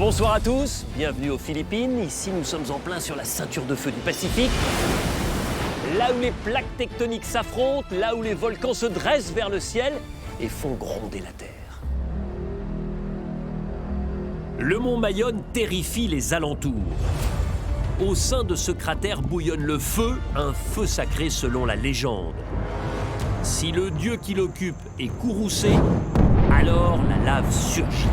Bonsoir à tous, bienvenue aux Philippines. Ici, nous sommes en plein sur la ceinture de feu du Pacifique. Là où les plaques tectoniques s'affrontent, là où les volcans se dressent vers le ciel et font gronder la terre. Le mont Mayone terrifie les alentours. Au sein de ce cratère bouillonne le feu, un feu sacré selon la légende. Si le dieu qui l'occupe est courroucé, alors la lave surgit.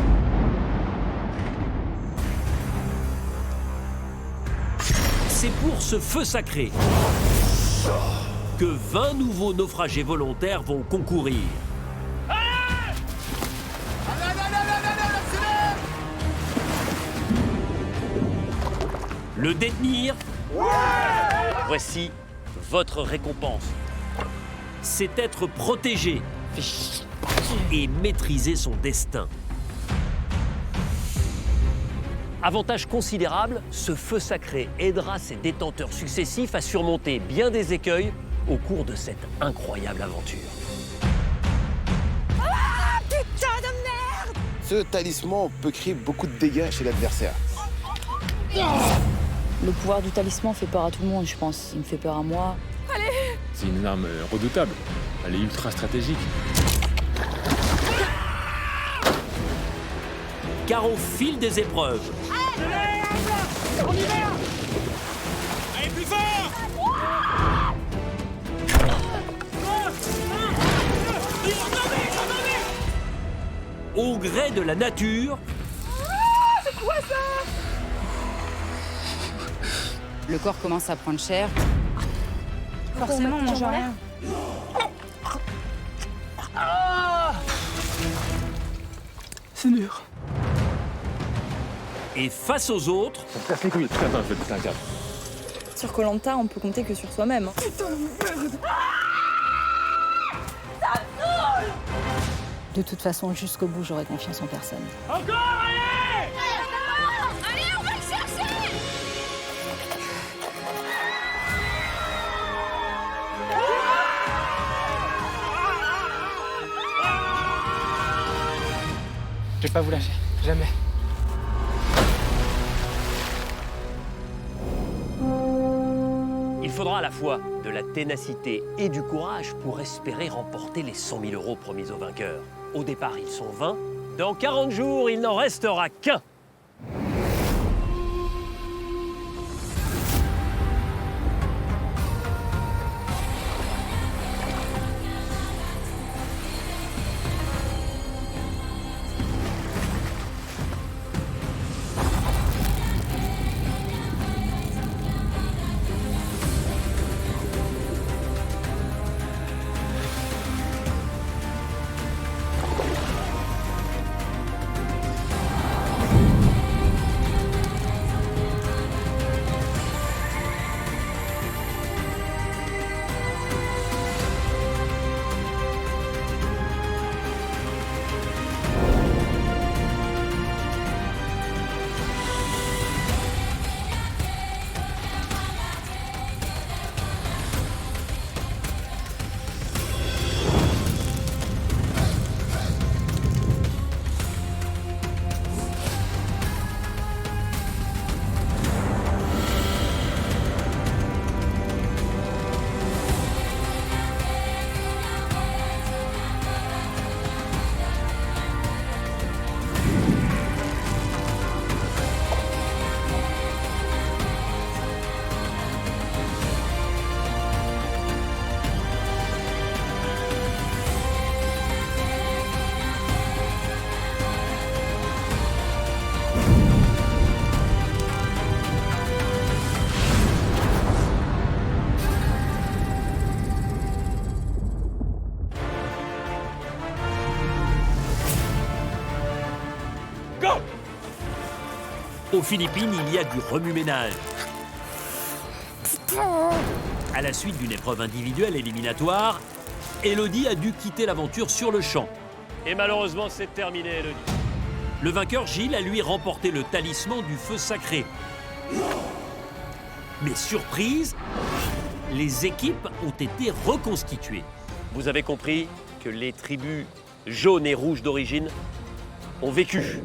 C'est pour ce feu sacré que 20 nouveaux naufragés volontaires vont concourir. Le détenir, voici votre récompense. C'est être protégé et maîtriser son destin. Avantage considérable, ce feu sacré aidera ses détenteurs successifs à surmonter bien des écueils au cours de cette incroyable aventure. Ah, putain de merde! Ce talisman peut créer beaucoup de dégâts chez l'adversaire. Le pouvoir du talisman fait peur à tout le monde, je pense. Il me fait peur à moi. Allez! C'est une arme redoutable. Elle est ultra stratégique. Car au fil des épreuves, On y va! Allez, plus fort! au gré de la nature, C'est quoi ça? Le corps commence à prendre cher. Forcément, on mange rien. C'est dur. et face aux autres, On casse les couilles. Putain, attends, je vais te péter un câble. Sur Koh-Lanta, on peut compter que sur soi-même. De toute façon, jusqu'au bout, j'aurai confiance en personne. Allez, on va le chercher! Je vais pas vous lâcher, jamais. il faudra à la fois de la ténacité et du courage pour espérer remporter les 100 000 € promis aux vainqueurs. Au départ, ils sont 20. Dans 40 jours, il n'en restera qu'un. Aux Philippines, il y a du remue-ménage. À la suite d'une épreuve individuelle éliminatoire, Elodie a dû quitter l'aventure sur le champ. Et malheureusement, c'est terminé, Elodie. Le vainqueur, Gilles, a lui remporté le talisman du feu sacré. Mais surprise, les équipes ont été reconstituées. Vous avez compris que les tribus jaunes et rouges d'origine ont vécu.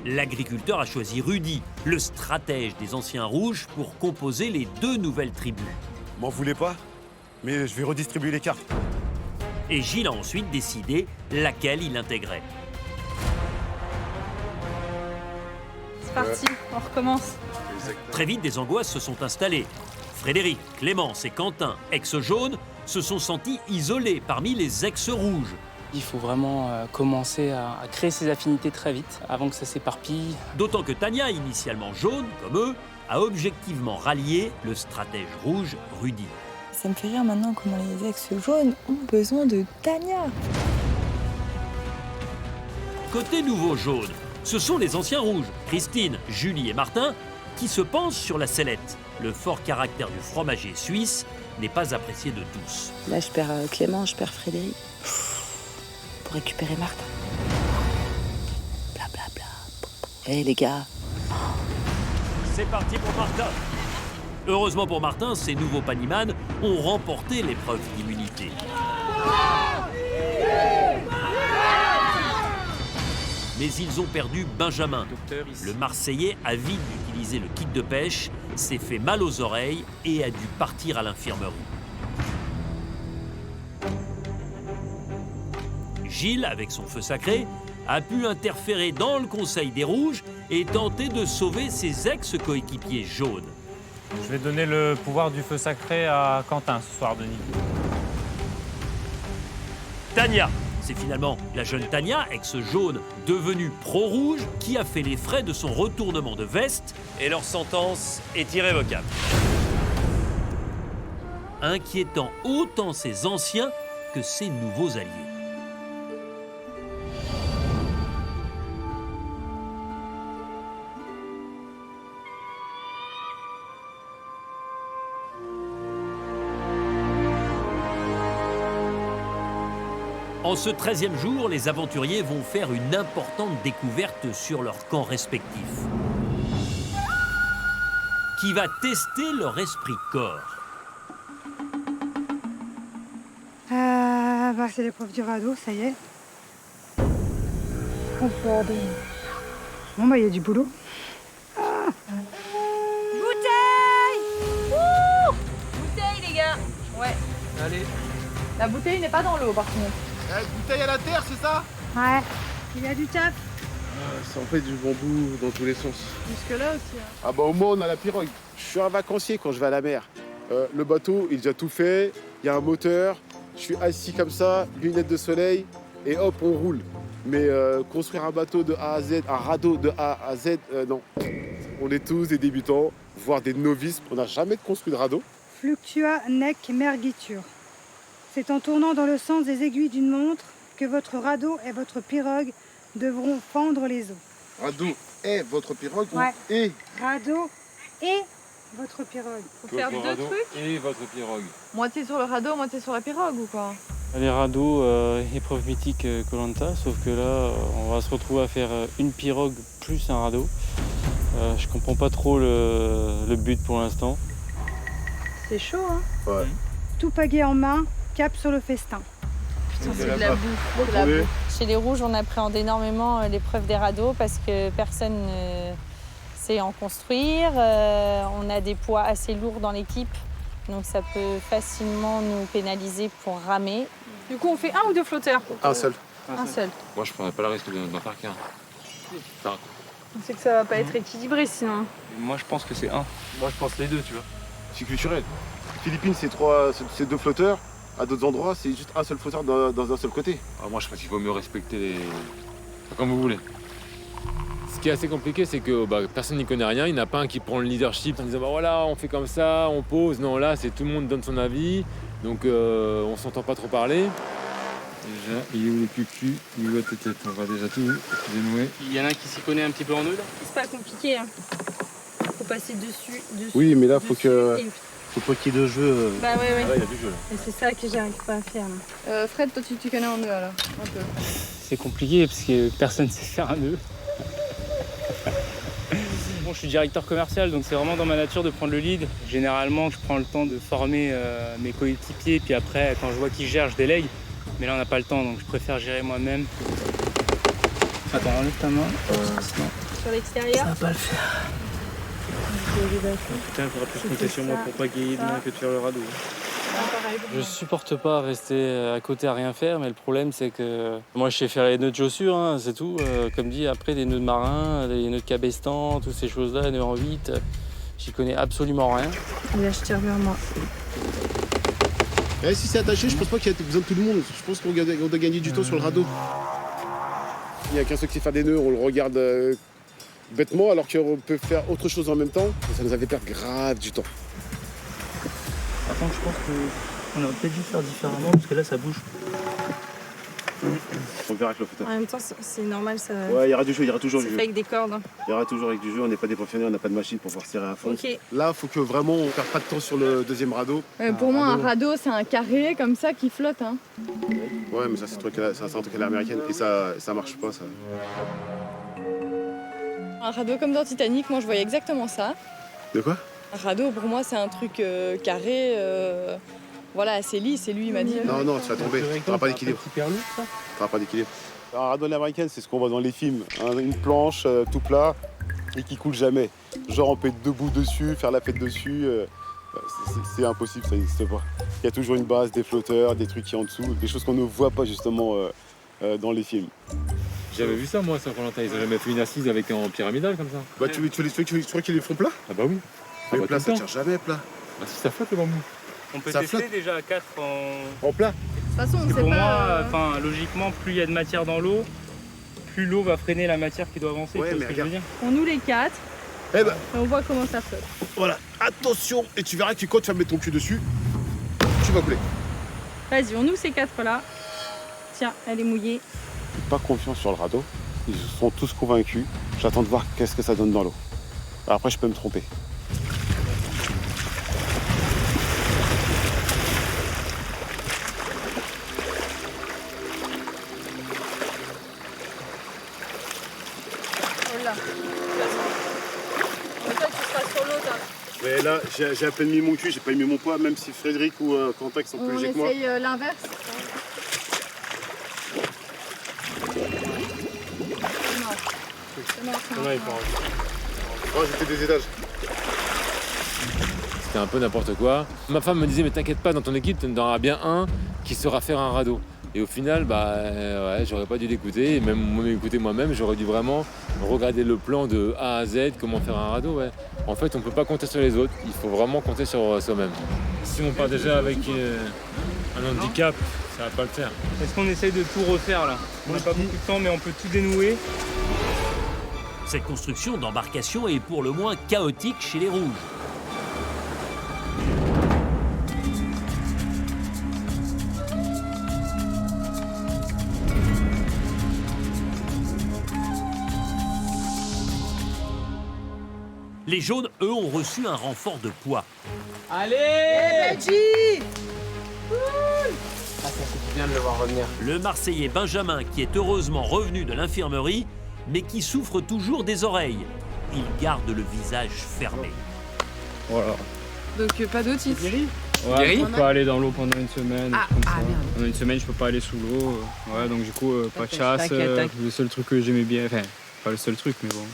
L'agriculteur a choisi Rudy, le stratège des anciens rouges, pour composer les 2 nouvelles tribus. M'en voulez pas, mais je vais redistribuer les cartes. Et Gilles a ensuite décidé laquelle il intégrait. C'est parti, on recommence. Très vite, des angoisses se sont installées. Frédéric, Clémence et Quentin, ex-jaunes, se sont sentis isolés parmi les ex-rouges. Il faut vraiment commencer à créer ses affinités très vite, avant que ça s'éparpille. D'autant que Tania, initialement jaune, comme eux, a objectivement rallié le stratège rouge Rudy. Ça me fait rire maintenant comment les ex-jaunes ont besoin de Tania. Côté nouveau jaune, ce sont les anciens rouges, Christine, Julie et Martin, qui se pensent sur la sellette. Le fort caractère du fromager suisse n'est pas apprécié de tous. Là, je perds Clément, je perds Frédéric. Pour récupérer Martin. Blablabla. Hé les gars. C'est parti pour Martin. Heureusement pour Martin, ces nouveaux Paniman ont remporté l'épreuve d'immunité. Mais ils ont perdu Benjamin. Le Marseillais, avide d'utiliser le kit de pêche, s'est fait mal aux oreilles et a dû partir à l'infirmerie. Gilles, avec son feu sacré, a pu interférer dans le Conseil des Rouges et tenter de sauver ses ex-coéquipiers jaunes. Je vais donner le pouvoir du feu sacré à Quentin ce soir, Denis. Tania, c'est finalement la jeune Tania, ex-jaune, devenue pro-rouge, qui a fait les frais de son retournement de veste et leur sentence est irrévocable. Inquiétant autant ses anciens que ses nouveaux alliés. En ce 13e jour, les aventuriers vont faire une importante découverte sur leur camp respectif, qui va tester leur esprit-corps. C'est l'épreuve du radeau, ça y est. Bon, il y a du boulot. Bouteille! Wouh! Bouteille, les gars! Ouais. Allez. La bouteille n'est pas dans l'eau, par contre. Bouteille à la terre, c'est ça? Ouais. Il y a du taf. Ça en fait du bambou dans tous les sens. Jusque-là aussi. Ah bah au moins on a la pirogue. Je suis un vacancier quand je vais à la mer. Le bateau, il est déjà tout fait, il y a un moteur, je suis assis comme ça, lunettes de soleil, et hop, on roule. Mais construire un bateau de A à Z, un radeau de A à Z, non. On est tous des débutants, voire des novices. On n'a jamais construit de radeau. Fluctua nec mergitur. C'est en tournant dans le sens des aiguilles d'une montre que votre radeau et votre pirogue devront fendre les eaux. Radeau et votre pirogue Ouais. ou et Radeau et votre pirogue. Faut faire deux trucs. Et votre pirogue. Moitié sur le radeau, moitié sur la pirogue ou quoi? Les radeaux, épreuve mythique Koh-Lanta, sauf que là, on va se retrouver à faire une pirogue plus un radeau. Je comprends pas trop le but pour l'instant. C'est chaud, hein? Ouais. Tout pagaie en main, cap sur le festin. Putain, c'est de la bouffe. de la bouffe. Chez les Rouges, on appréhende énormément l'épreuve des radeaux parce que personne ne sait en construire. On a des poids assez lourds dans l'équipe, donc ça peut facilement nous pénaliser pour ramer. Du coup, on fait un ou deux flotteurs? Un seul. Un seul. Moi, je prendrais pas le risque d'en faire qu'un. On sait que ça va pas être équilibré sinon. Moi, je pense que c'est un. Moi, je pense les deux, tu vois. C'est culturel. Philippines, c'est 2 flotteurs. À d'autres endroits, c'est juste un seul flotteur dans un seul côté. Ah, moi, je pense qu'il vaut mieux respecter les. Enfin, comme vous voulez. Ce qui est assez compliqué, c'est que personne n'y connaît rien. Il n'y en a pas un qui prend le leadership en disant voilà, on fait comme ça, on pose. Non, là, c'est tout le monde donne son avis. Donc, on s'entend pas trop parler. Déjà, il est où le cucu? Il est où la tête? On va déjà tout dénouer. Il y en a un qui s'y connaît un petit peu en nœud là. C'est pas compliqué. Hein. Faut passer dessus. Oui, mais là, faut dessus que. et- Faut pas qu'il y ait de jeu. Bah ouais, ouais. Ah, il y a du jeu là. Et c'est ça que j'arrive pas à faire. Là. Fred, toi, tu connais en nœud alors? Un peu. C'est compliqué parce que personne ne sait faire un nœud. Bon, je suis directeur commercial, donc c'est vraiment dans ma nature de prendre le lead. Généralement, je prends le temps de former mes coéquipiers, puis après, quand je vois qu'ils gèrent, je délègue. Mais là, on n'a pas le temps, donc je préfère gérer moi-même. Attends, enlève ta main. sur l'extérieur. Ça va pas le faire. Putain, il faudra plus compter sur moi pour pas qu'il y ait demain que de faire le radeau. Je supporte pas rester à côté à rien faire, mais le problème c'est que moi je sais faire les nœuds de chaussures, hein, c'est tout. Comme dit, après des nœuds de marin, des nœuds de cabestan, toutes ces choses-là, les nœuds en 8, j'y connais absolument rien. Là, je tire vers moi. Eh, si c'est attaché, je pense pas qu'il y a besoin de tout le monde. Je pense qu'on doit gagner du temps sur le radeau. Il y a qu'un seul qui sait faire des nœuds, on le regarde bêtement, alors qu'on peut faire autre chose en même temps. Ça nous avait perdu grave du temps. Par contre, je pense qu'on aurait peut-être dû faire différemment parce que là ça bouge. On verra avec le flotteur. En même temps, c'est normal, ça. Ouais, il y aura du jeu, il y aura toujours du C'est jeu. fait avec des cordes. Hein. Il y aura toujours avec du jeu, on n'est pas des professionnels, on n'a pas de machine pour pouvoir tirer à fond. Ok. Là, il faut que vraiment on ne perde pas de temps sur le deuxième radeau. Pour moi, un radeau, c'est un carré comme ça qui flotte. Hein. Ouais, mais ça, c'est un truc à l'américaine et ça marche pas, ça. Un radeau comme dans Titanic, moi je voyais exactement ça. De quoi? Un radeau, pour moi, c'est un truc carré. Voilà, c'est lisse, et lui, il m'a dit. Non, tu vas tomber, tu n'auras pas d'équilibre. Tu n'auras pas d'équilibre. Un radeau à l'américaine, c'est ce qu'on voit dans les films. Une planche tout plat et qui coule jamais. Genre on peut être debout dessus, faire la fête dessus. C'est impossible, ça n'existe pas. Il y a toujours une base, des flotteurs, des trucs qui sont en dessous, des choses qu'on ne voit pas justement dans les films. J'avais vu ça moi sur Koh-Lanta, ils ont jamais fait une assise avec en pyramidal comme ça. Bah tu crois qu'ils les font plat? Ah bah oui. Mais plat, ça tire jamais plat. Bah si ça flotte le bambou. On peut Ça tester flotte. déjà à 4 en En plat? De toute façon, on sait pour pas. moi, logiquement, plus il y a de matière dans l'eau, plus l'eau va freiner la matière qui doit avancer. Ouais, tu vois mais ce que je veux dire. On nous les 4, Eh ben, et on voit comment ça flotte. voilà, attention. Et tu verras que quand tu vas mettre ton cul dessus, tu vas couler. Vas-y, on nous ces 4 là. Tiens, elle est mouillée. Pas confiance sur le radeau. Ils sont tous convaincus. J'attends de voir qu'est-ce que ça donne dans l'eau. Après, je peux me tromper. Voilà. Mais toi, tu seras sur l'eau, toi. Mais là, j'ai à peine mis mon cul, j'ai pas mis mon poids, même si Frédéric ou Quentin qui sont plus On légers que moi. essaye l'inverse. Oh, j'ai fait des étages. C'était un peu n'importe quoi. Ma femme me disait mais t'inquiète pas, dans ton équipe tu en auras bien un qui saura faire un radeau. Et au final, ouais, j'aurais pas dû l'écouter, et même m'écouter moi-même, j'aurais dû vraiment regarder le plan de A à Z, comment faire un radeau. Ouais. En fait, on peut pas compter sur les autres, il faut vraiment compter sur soi-même. Si on part déjà avec un handicap, ça va pas le faire. Est-ce qu'on essaye de tout refaire là? On n'a pas beaucoup de temps, mais on peut tout dénouer. Cette construction d'embarcation est pour le moins chaotique chez les Rouges. Les Jaunes, eux, ont reçu un renfort de poids. Allez Bien de le voir revenir. Le Marseillais Benjamin, qui est heureusement revenu de l'infirmerie, mais qui souffre toujours des oreilles. Il garde le visage fermé. Voilà. Donc, pas d'otite. Ouais, je peux pas aller dans l'eau pendant une semaine. Comme ça. Pendant une semaine, je peux pas aller sous l'eau. Ouais, donc du coup, pas de chasse. Le seul truc que j'aimais bien, enfin, pas le seul truc, mais bon.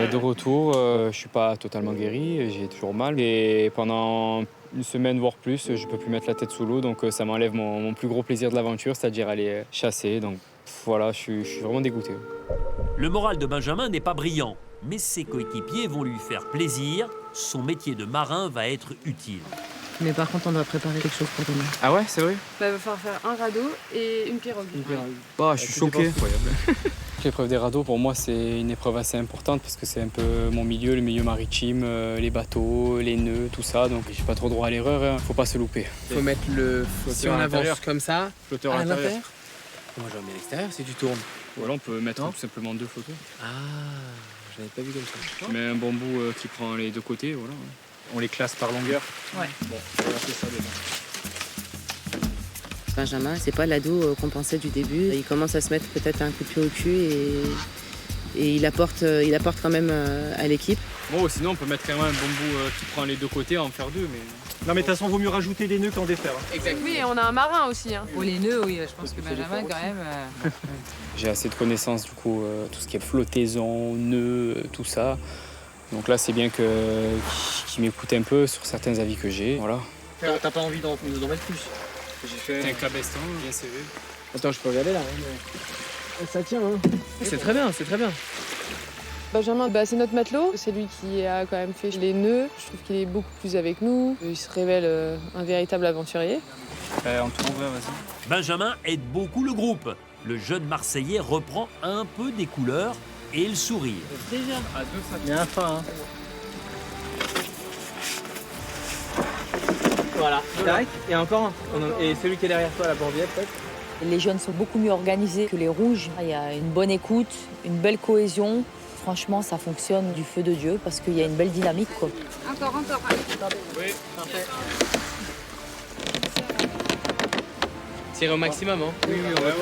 De retour, je suis pas totalement guéri, j'ai toujours mal. Et pendant une semaine, voire plus, je peux plus mettre la tête sous l'eau. Donc ça m'enlève mon plus gros plaisir de l'aventure, c'est-à-dire aller chasser. Donc voilà, je suis vraiment dégoûté. Le moral de Benjamin n'est pas brillant, mais ses coéquipiers vont lui faire plaisir. Son métier de marin va être utile. Mais par contre, on doit préparer quelque chose pour demain. Ah ouais, c'est vrai? Bah, il va falloir faire un radeau et une pirogue. Bah, je suis choqué. L'épreuve des radeaux, pour moi, c'est une épreuve assez importante parce que c'est un peu mon milieu, le milieu maritime, les bateaux, les nœuds, tout ça. Donc, j'ai pas trop droit à l'erreur, hein. Faut pas se louper. Faut mettre le flotteur si on avance comme ça. Flotteur à l'intérieur. Moi, j'en mets à l'extérieur si tu tournes. Ou alors, on peut mettre tout simplement 2 flotteurs. Ah, j'avais pas vu comme ça. Tu mets un bambou qui prend les 2 côtés, voilà. On les classe par longueur. Ouais. Bon, on va faire ça demain. Benjamin, c'est pas l'ado qu'on pensait du début. Il commence à se mettre peut-être un coup de pied au cul et et il apporte quand même à l'équipe. Bon, sinon on peut mettre quand même un bambou qui prend les deux côtés, en faire deux, mais... Non mais de toute façon, vaut mieux rajouter des nœuds qu'en défaire. Exactement. Oui, on a un marin aussi. Hein. Pour les nœuds, oui, je pense que Benjamin, quand même... J'ai assez de connaissances, du coup, tout ce qui est flottaison, nœuds, tout ça. Donc là, c'est bien qu'il m'écoute un peu sur certains avis que j'ai, voilà. T'as pas envie d'en mettre plus? J'ai fait un cabestan, bien serré. Attends, je peux regarder là. Ça tient, hein. C'est très bien, c'est très bien. Benjamin, c'est notre matelot. C'est lui qui a quand même fait les nœuds. Je trouve qu'il est beaucoup plus avec nous. Il se révèle un véritable aventurier. En tout ouvert, vas-y. Benjamin aide beaucoup le groupe. Le jeune Marseillais reprend un peu des couleurs et le sourire. Déjà. À deux, ça Il y a un fin, hein. Voilà. Tac. Et encore un. Et celui qui est derrière toi, la bourbiette, peut-être. Les jeunes sont beaucoup mieux organisés que les rouges. Il y a une bonne écoute, une belle cohésion. Franchement, ça fonctionne du feu de Dieu parce qu'il y a une belle dynamique, quoi. Encore. Oui, parfait. Tirer au maximum, hein. Oui, ouais.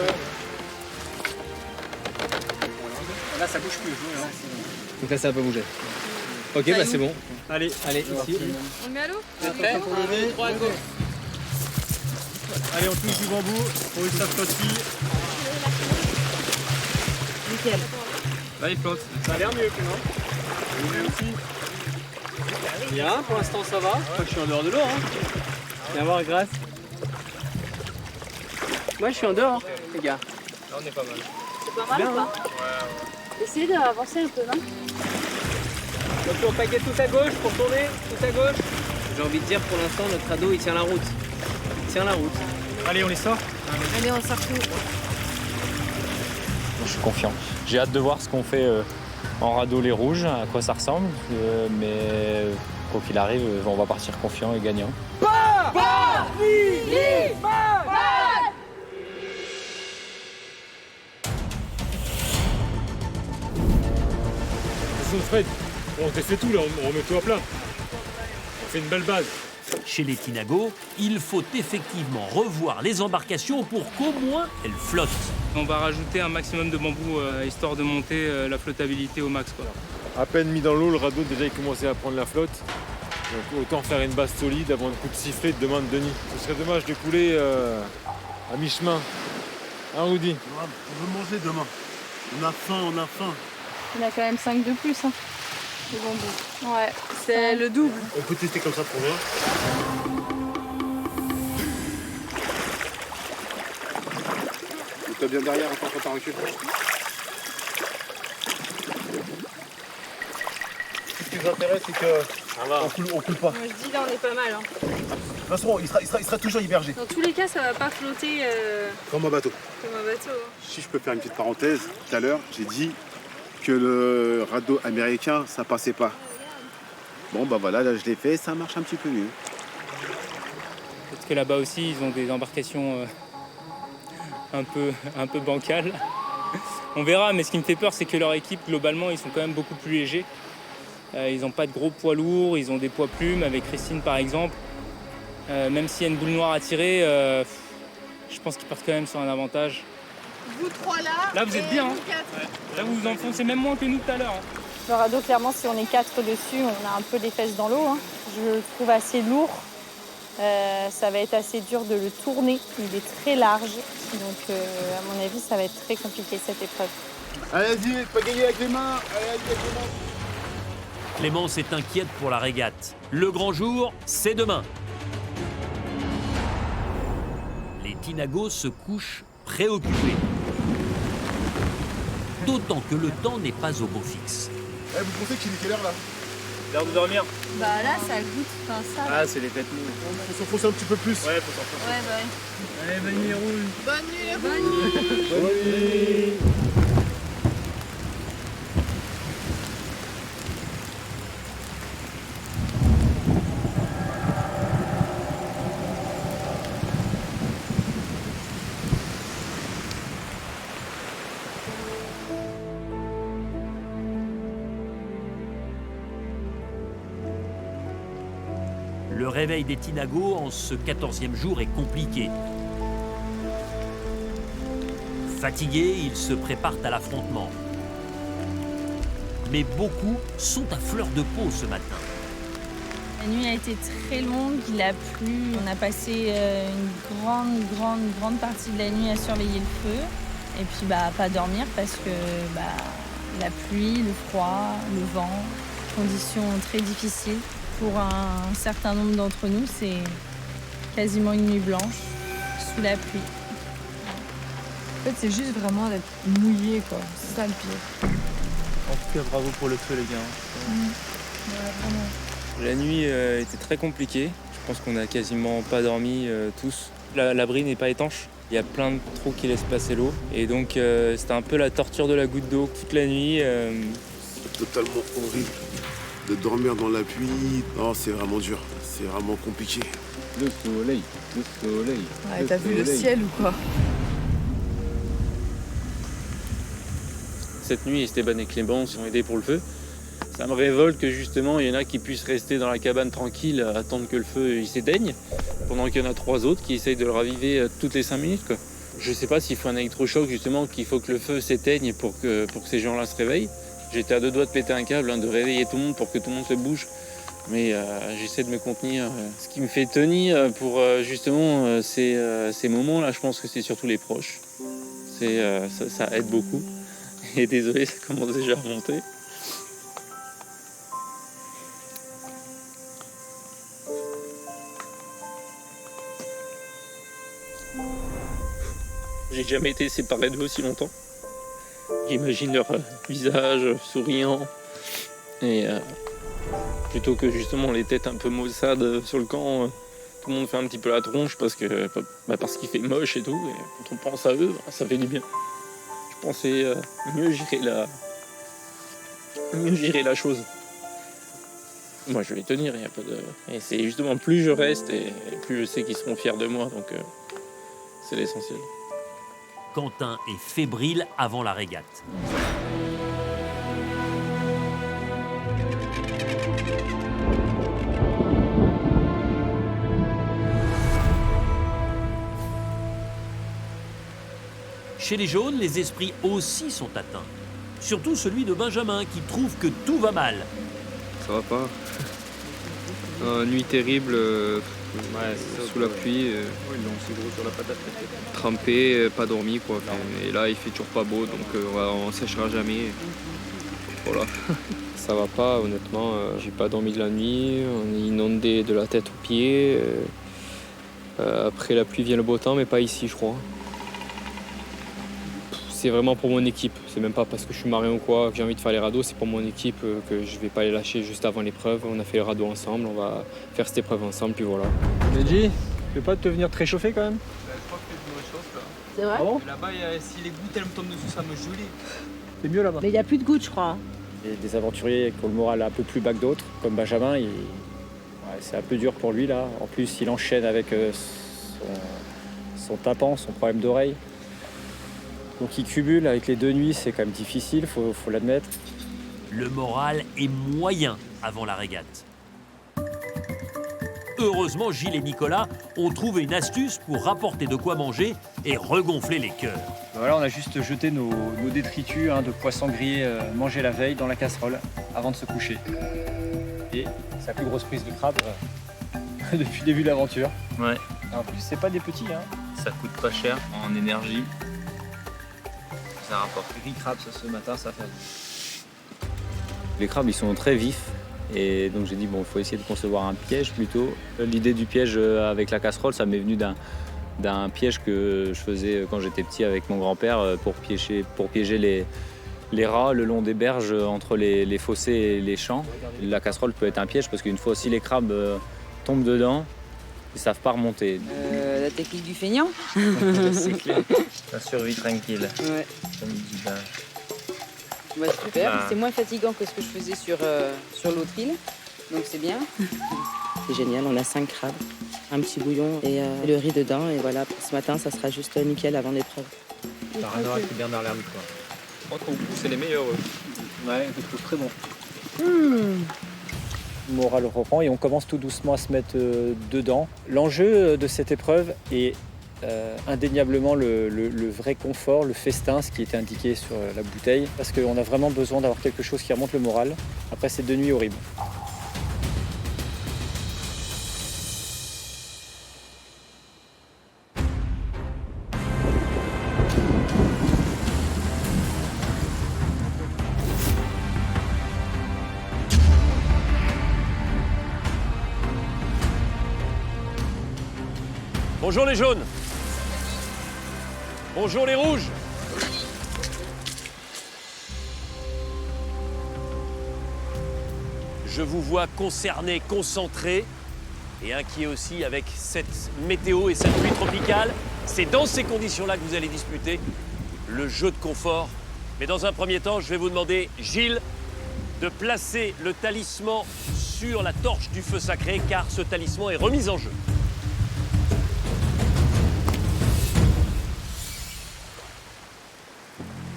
Là, ça bouge plus. Donc là, ça va pas bouger. Ok, bah c'est bon. Allez, ici. On le met à l'eau? Prêt? 3, go. allez, on touche du bambou pour que ça flottille. Nickel. Là, il flotte. Ça a l'air mieux que non? Mieux aussi. Bien, pour l'instant ça va. Je crois que je suis en dehors de l'eau. Hein. Viens voir Grace. Moi, je suis en dehors, les gars. Là, on est pas mal. C'est pas mal ou pas? Essayez d'avancer un peu, non? Donc on paquet tout à gauche pour tourner, tout à gauche. J'ai envie de dire pour l'instant notre radeau il tient la route. Il tient la route. Allez, on les sort. Allez, on sort tout. Je suis confiant. J'ai hâte de voir ce qu'on fait en radeau les rouges, à quoi ça ressemble. Mais quoi qu'il arrive, on va partir confiant et gagnant. Fred, on fait tout là, on remet tout à plat. On fait une belle base. Chez les Tinago, il faut effectivement revoir les embarcations pour qu'au moins elles flottent. On va rajouter un maximum de bambou histoire de monter la flottabilité au max, quoi. À peine mis dans l'eau, le radeau déjà il commençait à prendre la flotte. Donc autant faire une base solide avant le coup de sifflet de demain de Denis. Ce serait dommage de couler à mi-chemin. Hein, Rudy? On veut manger demain. On a faim. Il y en a quand même 5 de plus, hein. Le bambou. Ouais, c'est le double. On peut tester comme ça pour voir. T'as bien derrière, encore quand t'as recul. Ce qui nous intéresse, c'est que on coule pas. Moi je dis là on est pas mal. Hein. De toute façon, il sera toujours immergé. Dans tous les cas, ça va pas flotter Comme un bateau. comme un bateau. Hein. Si je peux faire une petite parenthèse, tout à l'heure, j'ai dit que le radeau américain, ça passait pas. Bon, bah voilà, là je l'ai fait, ça marche un petit peu mieux. Parce que là-bas aussi, ils ont des embarcations un peu bancales. On verra, mais ce qui me fait peur, c'est que leur équipe, globalement, ils sont quand même beaucoup plus légers. Ils n'ont pas de gros poids lourds, ils ont des poids plumes, avec Christine par exemple. Même s'il y a une boule noire à tirer, je pense qu'ils partent quand même sur un avantage. Vous trois là. Là, vous êtes bien. Hein. Là, vous vous enfoncez même moins que nous tout à l'heure. Hein. Le radeau, clairement, si on est 4 dessus, on a un peu les fesses dans l'eau. Hein. Je le trouve assez lourd. Ça va être assez dur de le tourner. Il est très large. Donc, à mon avis, ça va être très compliqué cette épreuve. Allez-y, pas gagner avec les mains. Clémence est inquiète pour la régate. Le grand jour, c'est demain. Les Tinago se couchent préoccupés. D'autant que le temps n'est pas au beau fixe. Vous pensez qu'il est quelle heure là? L'heure de dormir. Bah là, ça goûte. Enfin, ça. Ah, c'est les têtes moues. Faut s'enfoncer un petit peu plus. Ouais, faut s'enfoncer. Ouais, bah ouais. Allez, bonne nuit les rouges. Bonne nuit les rouges. Bonne nuit. Le réveil des Tinago en ce 14e jour est compliqué. Fatigués, ils se préparent à l'affrontement. mais beaucoup sont à fleur de peau ce matin. La nuit a été très longue, il a plu. On a passé une grande partie de la nuit à surveiller le feu. Et puis pas dormir parce que la pluie, le froid, le vent, conditions très difficiles. Pour un certain nombre d'entre nous, c'est quasiment une nuit blanche sous la pluie. En fait, c'est juste vraiment d'être mouillé, quoi. C'est ça le pire. En tout cas, bravo pour le feu, les gars. Ouais, vraiment. La nuit était très compliquée. Je pense qu'on n'a quasiment pas dormi tous. L'abri n'est pas étanche. Il y a plein de trous qui laissent passer l'eau. Et donc, c'était un peu la torture de la goutte d'eau toute la nuit. C'est totalement horrible de dormir dans la pluie. Non, c'est vraiment dur. C'est vraiment compliqué. Le soleil. Ouais, t'as vu le ciel ou quoi? Cette nuit, Esteban et Clémence ont aidé pour le feu. Ça me révolte que justement, il y en a qui puissent rester dans la cabane tranquille, attendre que le feu il s'éteigne, pendant qu'il y en a 3 autres qui essayent de le raviver toutes les 5 minutes, quoi. Je sais pas s'il faut un électrochoc, justement, qu'il faut que le feu s'éteigne pour que ces gens-là se réveillent. J'étais à 2 doigts de péter un câble, de réveiller tout le monde pour que tout le monde se bouge. Mais j'essaie de me contenir. Ce qui me fait tenir pour justement ces moments-là, je pense que c'est surtout les proches. Ça aide beaucoup. Et désolé, ça commence déjà à remonter. J'ai jamais été séparé d'eux aussi longtemps. J'imagine leur visage souriant. Et plutôt que justement les têtes un peu maussades sur le camp, tout le monde fait un petit peu la tronche parce qu'il fait moche et tout. Et quand on pense à eux, ça fait du bien. Je pensais mieux gérer la chose. Moi, je vais tenir, il y a pas de... Et c'est justement plus je reste et plus je sais qu'ils seront fiers de moi, donc c'est l'essentiel. Quentin est fébrile avant la régate. Chez les jaunes, les esprits aussi sont atteints. Surtout celui de Benjamin qui trouve que tout va mal. Ça va pas. Nuit terrible, sous la pluie. Ils l'ont aussi gros sur la patate. Trempé, pas dormi quoi. Et là il fait toujours pas beau donc on séchera jamais. Voilà. Ça va pas honnêtement. J'ai pas dormi de la nuit. On est inondé de la tête aux pieds. Après la pluie vient le beau temps mais pas ici je crois. C'est vraiment pour mon équipe, c'est même pas parce que je suis marin ou quoi que j'ai envie de faire les radeaux, c'est pour mon équipe que je vais pas les lâcher juste avant l'épreuve. On a fait les radeaux ensemble, on va faire cette épreuve ensemble, puis voilà. Mehdi, tu veux pas te venir te réchauffer quand même? Je crois que je me réchauffe là. C'est vrai? Ah bon? Là-bas, si les gouttes elles me tombent dessus, ça me gelit. C'est mieux là-bas. Mais il n'y a plus de gouttes, je crois. Hein. Il y a des aventuriers qui ont le moral un peu plus bas que d'autres, comme Benjamin, c'est un peu dur pour lui là. En plus, il enchaîne avec son tympan, son problème d'oreille. Donc il cumule avec les 2 nuits, c'est quand même difficile, faut l'admettre. Le moral est moyen avant la régate. Heureusement, Gilles et Nicolas ont trouvé une astuce pour rapporter de quoi manger et regonfler les cœurs. Voilà, on a juste jeté nos détritus de poissons grillés mangés la veille dans la casserole avant de se coucher. Et c'est la plus grosse prise de crabe depuis le début de l'aventure. Ouais. Et en plus, c'est pas des petits. Ça coûte pas cher en énergie. Ça rapporte. Les crabes, ce matin, ça fait. Les crabes, ils sont très vifs. Et donc j'ai dit, bon, il faut essayer de concevoir un piège plutôt. L'idée du piège avec la casserole, ça m'est venu d'un piège que je faisais quand j'étais petit avec mon grand-père pour piéger les rats le long des berges entre les fossés et les champs. La casserole peut être un piège parce qu'une fois aussi les crabes tombent dedans, ils savent pas remonter. La technique du feignant. C'est clair. La survie tranquille. Ouais. Comme dit Ben. Bah, super, c'est moins fatigant que ce que je faisais sur l'autre île, donc c'est bien. C'est génial, on a 5 crabes, un petit bouillon et le riz dedans, et voilà, ce matin ça sera juste nickel avant l'épreuve. T'as rien à voir avec Bernard Lermite quoi. Je crois qu'au bout c'est les meilleurs. Ouais, je trouve très bon. Le moral reprend et on commence tout doucement à se mettre dedans. L'enjeu de cette épreuve est indéniablement le vrai confort, le festin, ce qui était indiqué sur la bouteille, parce qu'on a vraiment besoin d'avoir quelque chose qui remonte le moral après ces 2 nuits horribles. Bonjour les jaunes. Bonjour les rouges. Je vous vois concernés, concentrés et inquiets aussi avec cette météo et cette pluie tropicale. C'est dans ces conditions-là que vous allez disputer le jeu de confort. Mais dans un premier temps, je vais vous demander, Gilles, de placer le talisman sur la torche du feu sacré, car ce talisman est remis en jeu.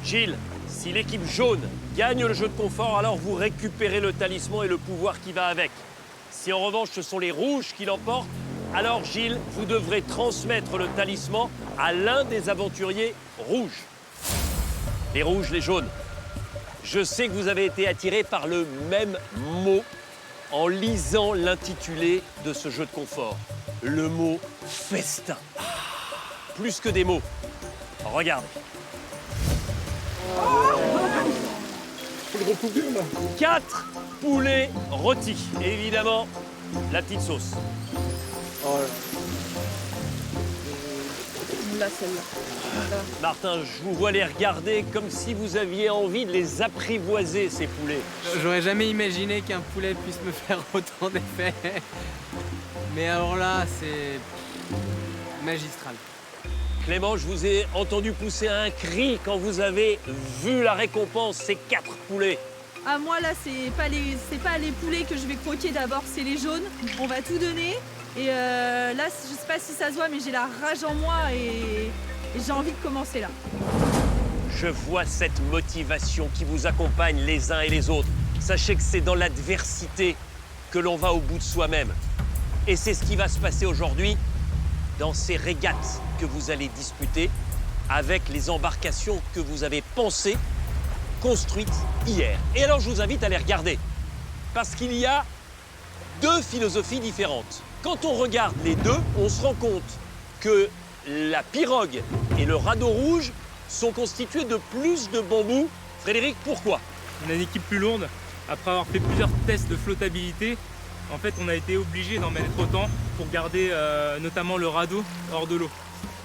Gilles, si l'équipe jaune gagne le jeu de confort, alors vous récupérez le talisman et le pouvoir qui va avec. Si en revanche ce sont les rouges qui l'emportent, alors Gilles, vous devrez transmettre le talisman à l'un des aventuriers rouges. Les rouges, les jaunes. Je sais que vous avez été attirés par le même mot en lisant l'intitulé de ce jeu de confort. Le mot festin. Plus que des mots. Regardez. 4 poulets rôtis. Et évidemment, la petite sauce. Oh là. Là, celle-là. Martin, je vous vois les regarder comme si vous aviez envie de les apprivoiser, ces poulets. J'aurais jamais imaginé qu'un poulet puisse me faire autant d'effet. Mais alors là, c'est magistral. Clément, je vous ai entendu pousser un cri quand vous avez vu la récompense, ces 4 poulets. Ah, moi là, c'est pas les poulets que je vais croquer d'abord, c'est les jaunes. On va tout donner. Et là, je sais pas si ça se voit, mais j'ai la rage en moi et j'ai envie de commencer là. Je vois cette motivation qui vous accompagne les uns et les autres. Sachez que c'est dans l'adversité que l'on va au bout de soi-même. Et c'est ce qui va se passer aujourd'hui dans ces régates que vous allez disputer avec les embarcations que vous avez pensées, construites hier. Et alors, je vous invite à les regarder, parce qu'il y a 2 philosophies différentes. Quand on regarde les deux, on se rend compte que la pirogue et le radeau rouge sont constitués de plus de bambou. Frédéric, pourquoi? On a une équipe plus lourde. Après avoir fait plusieurs tests de flottabilité, en fait, on a été obligé d'en mettre autant pour garder notamment le radeau hors de l'eau.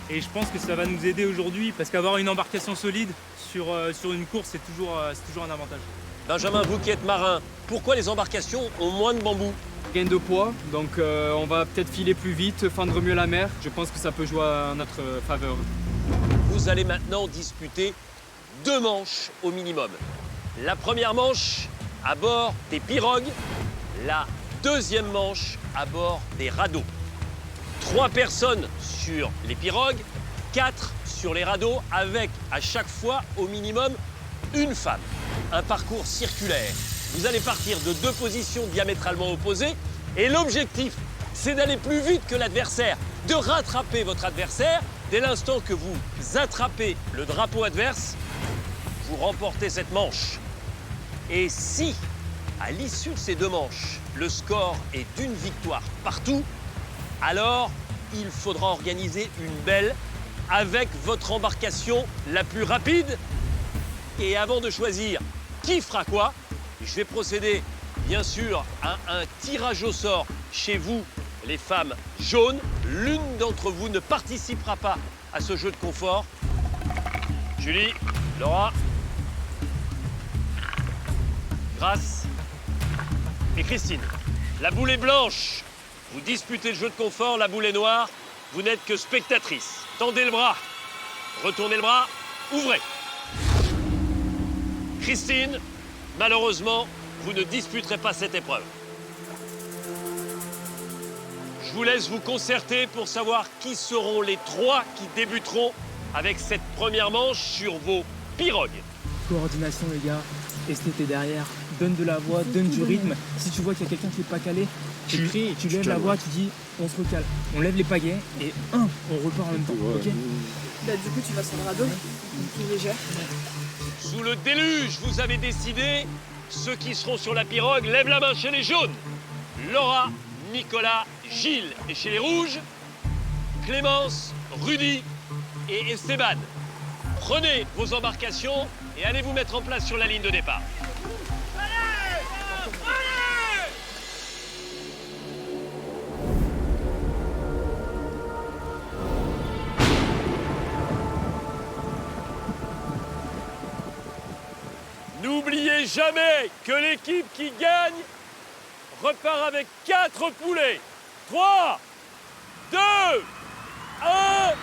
Et je pense que ça va nous aider aujourd'hui parce qu'avoir une embarcation solide sur une course, c'est toujours un avantage. Benjamin, vous qui êtes marin, pourquoi les embarcations ont moins de bambou? Gain de poids, donc on va peut-être filer plus vite, fendre mieux la mer. Je pense que ça peut jouer à notre faveur. Vous allez maintenant disputer 2 manches au minimum. La première manche à bord des pirogues, la deuxième manche à bord des radeaux. 3 personnes sur les pirogues, 4 sur les radeaux, avec à chaque fois au minimum une femme. Un parcours circulaire. Vous allez partir de 2 positions diamétralement opposées et l'objectif, c'est d'aller plus vite que l'adversaire, de rattraper votre adversaire. Dès l'instant que vous attrapez le drapeau adverse, vous remportez cette manche. Et si, à l'issue de ces 2 manches, le score est d'1 victoire partout, alors il faudra organiser une belle avec votre embarcation la plus rapide. Et avant de choisir qui fera quoi, je vais procéder bien sûr à un tirage au sort chez vous, les femmes jaunes. L'une d'entre vous ne participera pas à ce jeu de confort. Julie, Laura, Grace et Christine. La boule est blanche. Vous disputez le jeu de confort, la boule est noire. Vous n'êtes que spectatrice. Tendez le bras. Retournez le bras. Ouvrez. Christine, malheureusement, vous ne disputerez pas cette épreuve. Je vous laisse vous concerter pour savoir qui seront les 3 qui débuteront avec cette première manche sur vos pirogues. Coordination, les gars. STT derrière, donne de la voix, donne du rythme. Si tu vois qu'il y a quelqu'un qui est pas calé, tu cries, tu lèves la voix, tu dis on se recale. On lève les pagaies et on repart en même temps. Ok. Là, du coup, tu vas sur le radeau, tout légère. Sous le déluge, vous avez décidé, ceux qui seront sur la pirogue lèvent la main chez les jaunes. Laura, Nicolas, Gilles et chez les rouges, Clémence, Rudy et Esteban. Prenez vos embarcations et allez vous mettre en place sur la ligne de départ. N'oubliez jamais que l'équipe qui gagne repart avec 4 poulets. 3, 2, 1,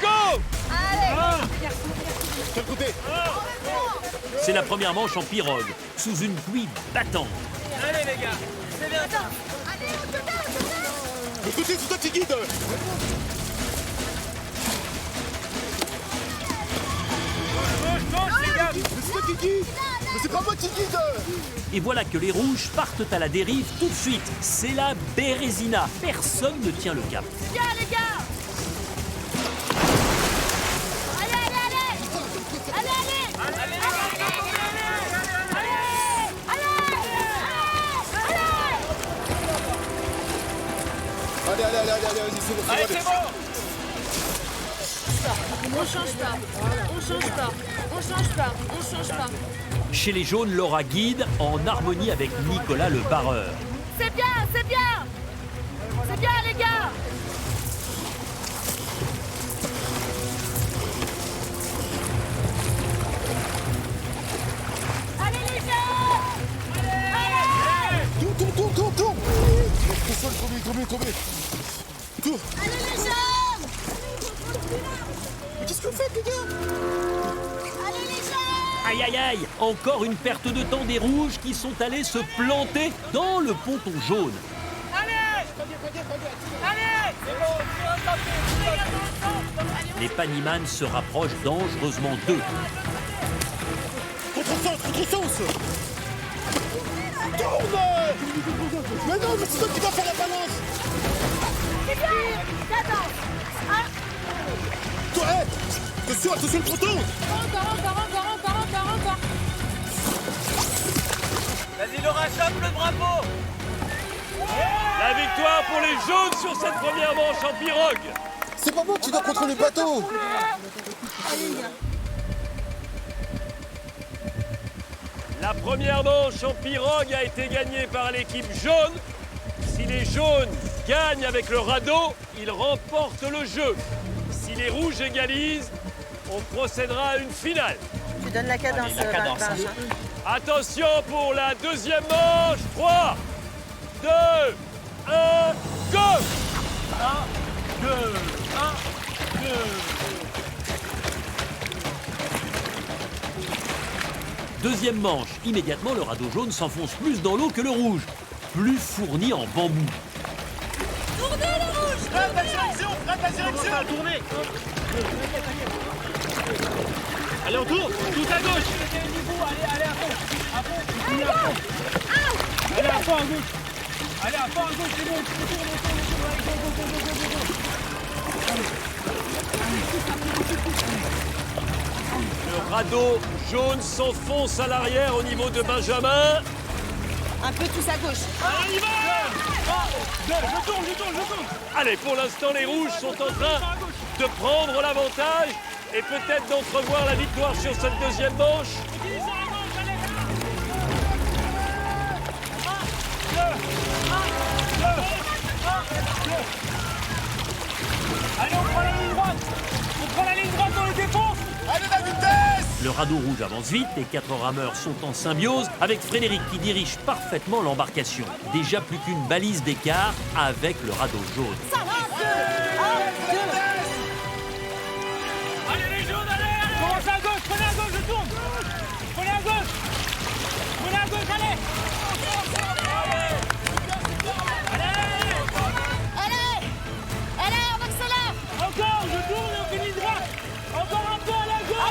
go! Quel côté? C'est la première manche en pirogue, sous une pluie battante. Allez les gars, c'est bien ça. Le côté, c'est toi qui guide. Gauche, les gars. Mais c'est toi qui guide. Mais c'est pas moi qui guide. Et voilà que les rouges partent à la dérive tout de suite. C'est la Bérésina. Personne ne tient le cap. Viens les gars. Allez, vas-y, c'est bon. Allez, c'est bon. On change pas, on change pas, on change pas, on change pas. Chez les jaunes, Laura guide en harmonie avec Nicolas le barreur. C'est bien, c'est bien. C'est bien les gars. Allez les gars. Allez. Tourne. Sol, tombez. Tourne. Allez les jeunes. Mais qu'est-ce que vous faites, les gars? Allez les jeunes. Aïe aïe aïe! Encore une perte de temps des rouges qui sont allés se planter dans le ponton jaune. Allez. Les Paniman se rapprochent dangereusement d'eux. Contresens. Tourne. Mais non, mais c'est toi qui vas faire la balance. C'est bien. Cadence. Toi, attention le ponton. Encore. Vas-y Laura, chope le drapeau. La victoire pour les jaunes sur cette première manche en pirogue. C'est pas moi qui dois contrôler le bateau. La première manche en pirogue a été gagnée par l'équipe jaune. Si les jaunes gagnent avec le radeau, ils remportent le jeu. Si les rouges égalisent, on procédera à une finale. Tu donnes la cadence, Valentin. Attention pour la deuxième manche. 3, 2, 1, go! 1, 2, 1, 2. Deuxième manche, immédiatement le radeau jaune s'enfonce plus dans l'eau que le rouge, plus fourni en bambou. Tournez les rouges. Rate la direction. Tournez. Allez, on tourne. Tout à gauche. Allez à fond. Allez à fond à gauche. Allez à fond à gauche, c'est bon. On tourne. Le radeau jaune s'enfonce à l'arrière au niveau de Benjamin. Un peu tous à gauche. On y va! Je tourne. Allez, pour l'instant, les rouges sont en train de prendre l'avantage et peut-être d'entrevoir la victoire sur cette deuxième manche. Allez, on prend la ligne droite, on les défonce. Allez, la vitesse. Le radeau rouge avance vite, les 4 rameurs sont en symbiose avec Frédéric qui dirige parfaitement l'embarcation. Déjà plus qu'une balise d'écart avec le radeau jaune. Allez les jaunes, allez. Commencez à gauche, prenez à gauche, je tourne. Prenez à gauche, allez. Allez, on accélère. Encore, je tourne et on fait ligne droite. Encore un peu à la gauche.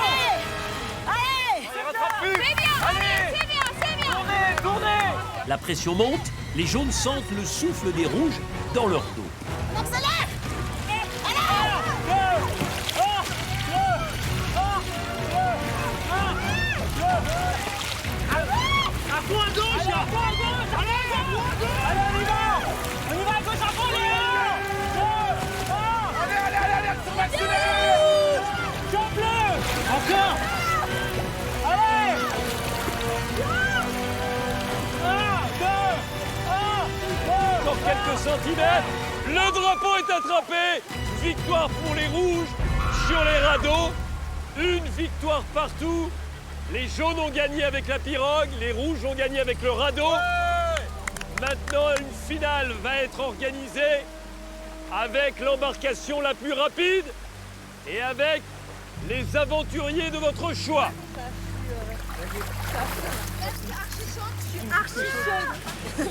Allez. On rattrape plus. C'est bien. Allez. C'est bien. Tournez. La pression monte, les jaunes sentent le souffle des rouges dans leur dos. On accélère. À fond à gauche, à fond à gauche. Allez, on y va. On y va à gauche à fond, allez, on va accélérer. Chope-le. Encore. Allez. 1, 2, 1, 2. Dans quelques centimètres, le drapeau est attrapé. Victoire pour les rouges sur les radeaux. Une victoire partout. Les jaunes ont gagné avec la pirogue, les rouges ont gagné avec le radeau. Maintenant, une finale va être organisée avec l'embarcation la plus rapide et avec les aventuriers de votre choix. Je suis archi chaude.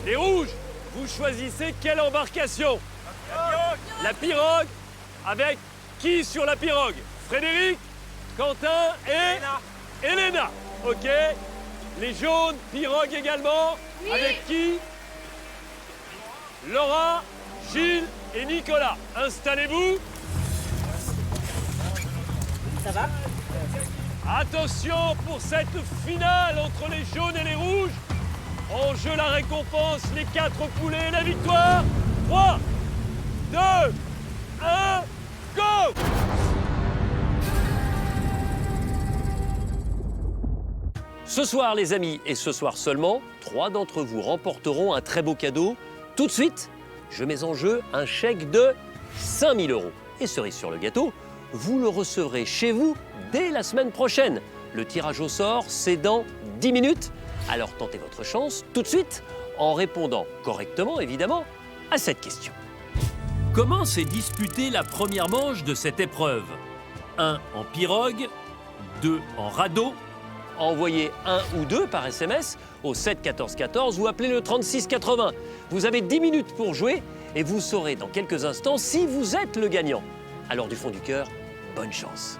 Les rouges, vous choisissez quelle embarcation? La pirogue. Avec qui sur la pirogue? Frédéric, Quentin et Elena. Ok. Les jaunes, pirogue également. Oui. Avec qui? Laura, Gilles et Nicolas. Installez-vous. Ça va? Attention pour cette finale entre les jaunes et les rouges. En jeu la récompense, les 4 poulets et la victoire. 3, 2, 1, go! Ce soir, les amis, et ce soir seulement, 3 d'entre vous remporteront un très beau cadeau. Tout de suite, je mets en jeu un chèque de 5 000 €. Et cerise sur le gâteau, vous le recevrez chez vous dès la semaine prochaine. Le tirage au sort, c'est dans 10 minutes. Alors tentez votre chance tout de suite en répondant correctement, évidemment, à cette question. Comment s'est disputée la première manche de cette épreuve? 1 en pirogue, 2 en radeau. Envoyez 1 ou 2 par SMS au 7 14 14 ou appelez le 36 80. Vous avez 10 minutes pour jouer et vous saurez dans quelques instants si vous êtes le gagnant. Alors du fond du cœur, bonne chance.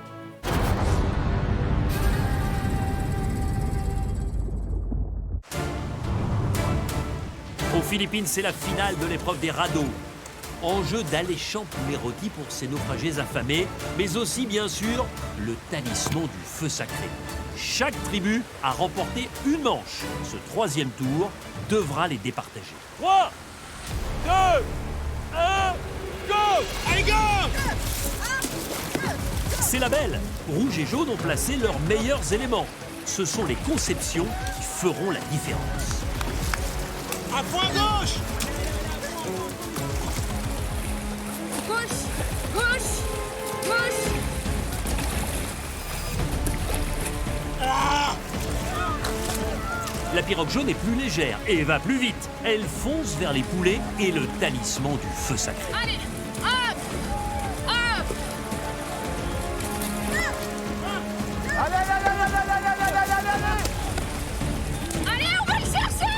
Aux Philippines, c'est la finale de l'épreuve des radeaux. Enjeu d'alléchants poulets rôtis pour ces naufragés affamés, mais aussi, bien sûr, le talisman du feu sacré. Chaque tribu a remporté une manche. Ce 3e tour devra les départager. 3, 2, 1, go! Allez, go! C'est la belle. Rouge et jaune ont placé leurs meilleurs éléments. Ce sont les conceptions qui feront la différence. À fond à gauche! Gauche! Gauche! Gauche! La pirogue jaune est plus légère et va plus vite. Elle fonce vers les poulets et le talisman du feu sacré. Allez! Hop! Hop! Allez, allez, allez, allez, allez, allez, allez, allez! Allez, on va le chercher!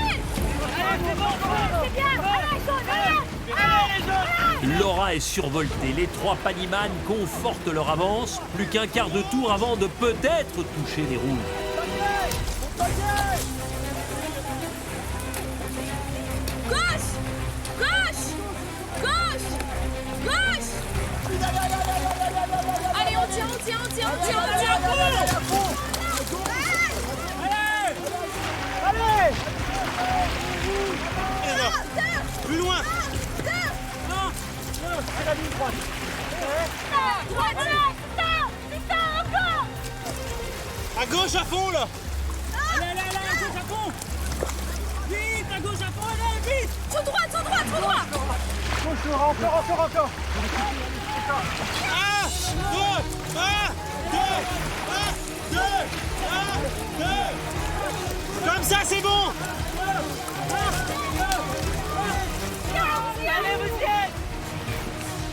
Allez, c'est bon, c'est bien! Allez, jaune, allez! Laura est survoltée. Les 3 paniman confortent leur avance. Plus qu'un quart de tour avant de peut-être toucher les rouges. Gauche! Gauche! Gauche! Gauche! Allez, on tient, on tient, on tient, on tient, on tient! Allez! Plus loin! Non! À la ligne droite! Droite! Putain, encore! À gauche à fond là! Allez, allez, allez, à gauche à fond! Vite, à gauche à fond, allez, vite! Tout droit, tout droit, tout droit! Gauche, encore! 1, 2, 1, 2, 1, 2, 1, 2! Comme ça, c'est bon! Allez, vous y êtes!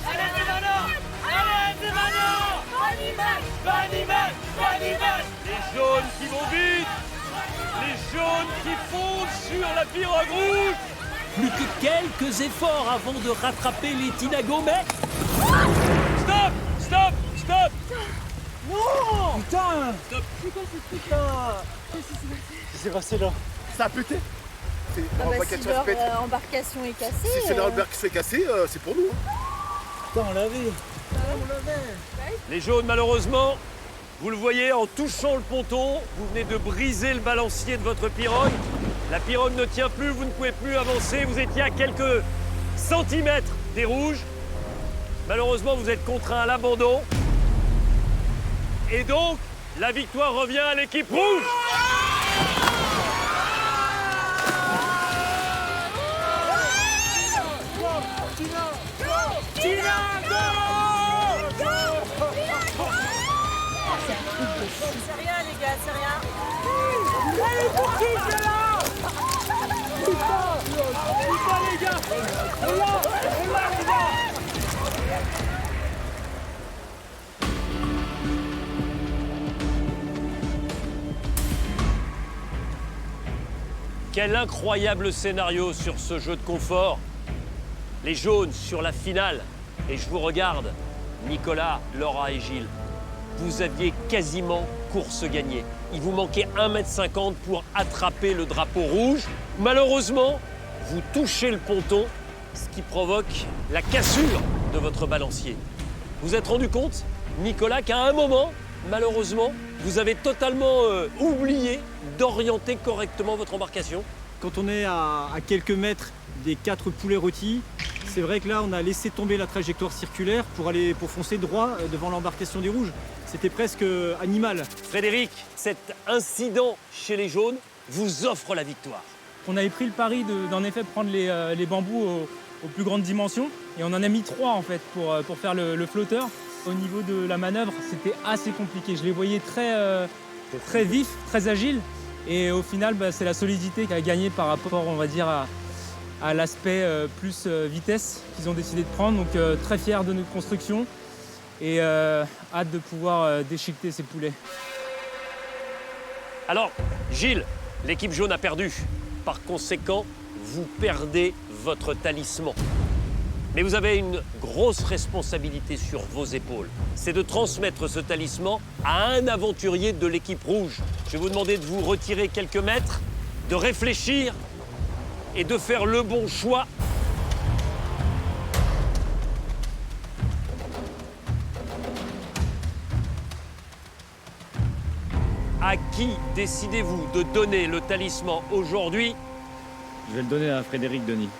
Allez, c'est maintenant! Allez, c'est maintenant! Bonne image! Les jaunes qui vont vite. Les jaunes qui foncent sur la pirogue rouge. Plus que quelques efforts avant de rattraper les Tinago, mais... Stop! Stop! Stop! Non! Putain! Stop! C'est quoi ce truc là? Qu'est-ce qui s'est passé là? Ça a pété. Si leur embarcation est cassée. Si leur embarcation est cassée, c'est pour nous. Putain, on l'avait. Les jaunes, malheureusement, vous le voyez, en touchant le ponton, vous venez de briser le balancier de votre pirogue. La pirogue ne tient plus, vous ne pouvez plus avancer. Vous étiez à quelques centimètres des rouges. Malheureusement, vous êtes contraint à l'abandon. Et donc, la victoire revient à l'équipe rouge. C'est rien les gars, c'est rien. Allez, pour qui c'est là? Putain les gars. On l'a les gars. Quel incroyable scénario sur ce jeu de confort. Les jaunes sur la finale. Et je vous regarde, Nicolas, Laura et Gilles. Vous aviez quasiment course gagnée. Il vous manquait 1,50 m pour attraper le drapeau rouge. Malheureusement, vous touchez le ponton, ce qui provoque la cassure de votre balancier. Vous vous êtes rendu compte, Nicolas, qu'à un moment, malheureusement, vous avez totalement oublié d'orienter correctement votre embarcation? Quand on est à quelques mètres des 4 poulets rôtis, c'est vrai que là, on a laissé tomber la trajectoire circulaire pour foncer droit devant l'embarcation des rouges. C'était presque animal. Frédéric, cet incident chez les jaunes vous offre la victoire. On avait pris le pari d'en effet prendre les bambous aux plus grandes dimensions et on en a mis 3 en fait pour faire le flotteur. Au niveau de la manœuvre, c'était assez compliqué. Je les voyais très vifs, très agiles et au final, c'est la solidité qui a gagné par rapport, on va dire, à l'aspect plus vitesse qu'ils ont décidé de prendre. Donc très fiers de notre construction et hâte de pouvoir déchiqueter ces poulets. Alors, Gilles, l'équipe jaune a perdu. Par conséquent, vous perdez votre talisman. Mais vous avez une grosse responsabilité sur vos épaules. C'est de transmettre ce talisman à un aventurier de l'équipe rouge. Je vais vous demander de vous retirer quelques mètres, de réfléchir et de faire le bon choix. À qui décidez-vous de donner le talisman aujourd'hui? Je vais le donner à Frédéric Denis.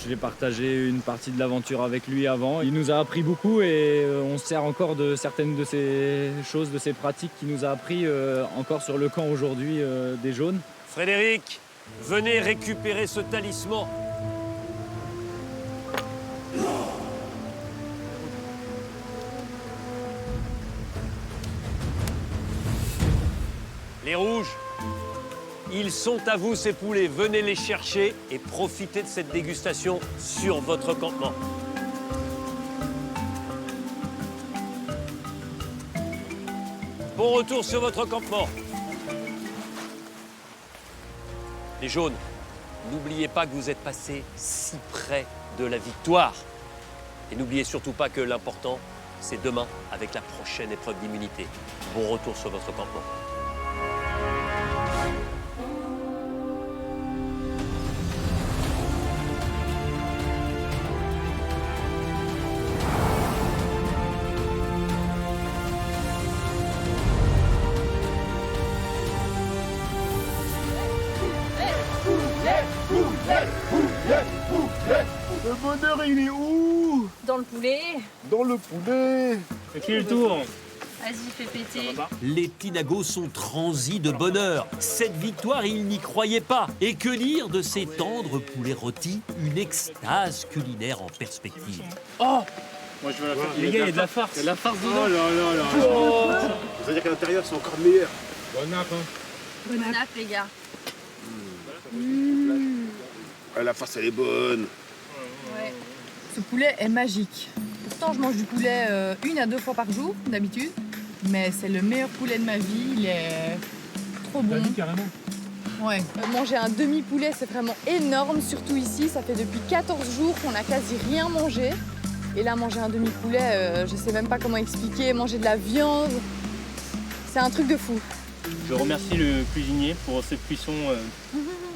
J'ai partagé une partie de l'aventure avec lui avant. Il nous a appris beaucoup et on se sert encore de certaines de ces choses, de ces pratiques qu'il nous a appris encore sur le camp aujourd'hui des jaunes. Frédéric, venez récupérer ce talisman. Les rouges, ils sont à vous ces poulets. Venez les chercher et profitez de cette dégustation sur votre campement. Bon retour sur votre campement. Les jaunes, n'oubliez pas que vous êtes passés si près de la victoire. Et n'oubliez surtout pas que l'important, c'est demain avec la prochaine épreuve d'immunité. Bon retour sur votre campement. Le bonheur, il est où? Dans le poulet. Dans le poulet. Fais le tour. Vas-y, fais péter. Les Tinagos sont transis de bonheur. Cette victoire, ils n'y croyaient pas. Et que dire de ces tendres poulets rôtis? Une extase culinaire en perspective. Oh! Moi, je veux la faire. Les gars, il y a de la farce. Il y a de la farce dedans. Oh là là là. Oh. Ça veut dire qu'à l'intérieur, c'est encore meilleur. Bonne nappe, hein. Bonne nappe, les gars. Ah, la farce, elle est bonne. Ouais. Ce poulet est magique. Pourtant, je mange du poulet 1 à 2 fois par jour, d'habitude. Mais c'est le meilleur poulet de ma vie. Il est trop bon. Carrément. Ouais. Manger un demi-poulet, c'est vraiment énorme. Surtout ici, ça fait depuis 14 jours qu'on n'a quasi rien mangé. Et là, manger un demi-poulet, je sais même pas comment expliquer. Manger de la viande, c'est un truc de fou. Je remercie le cuisinier pour cette cuisson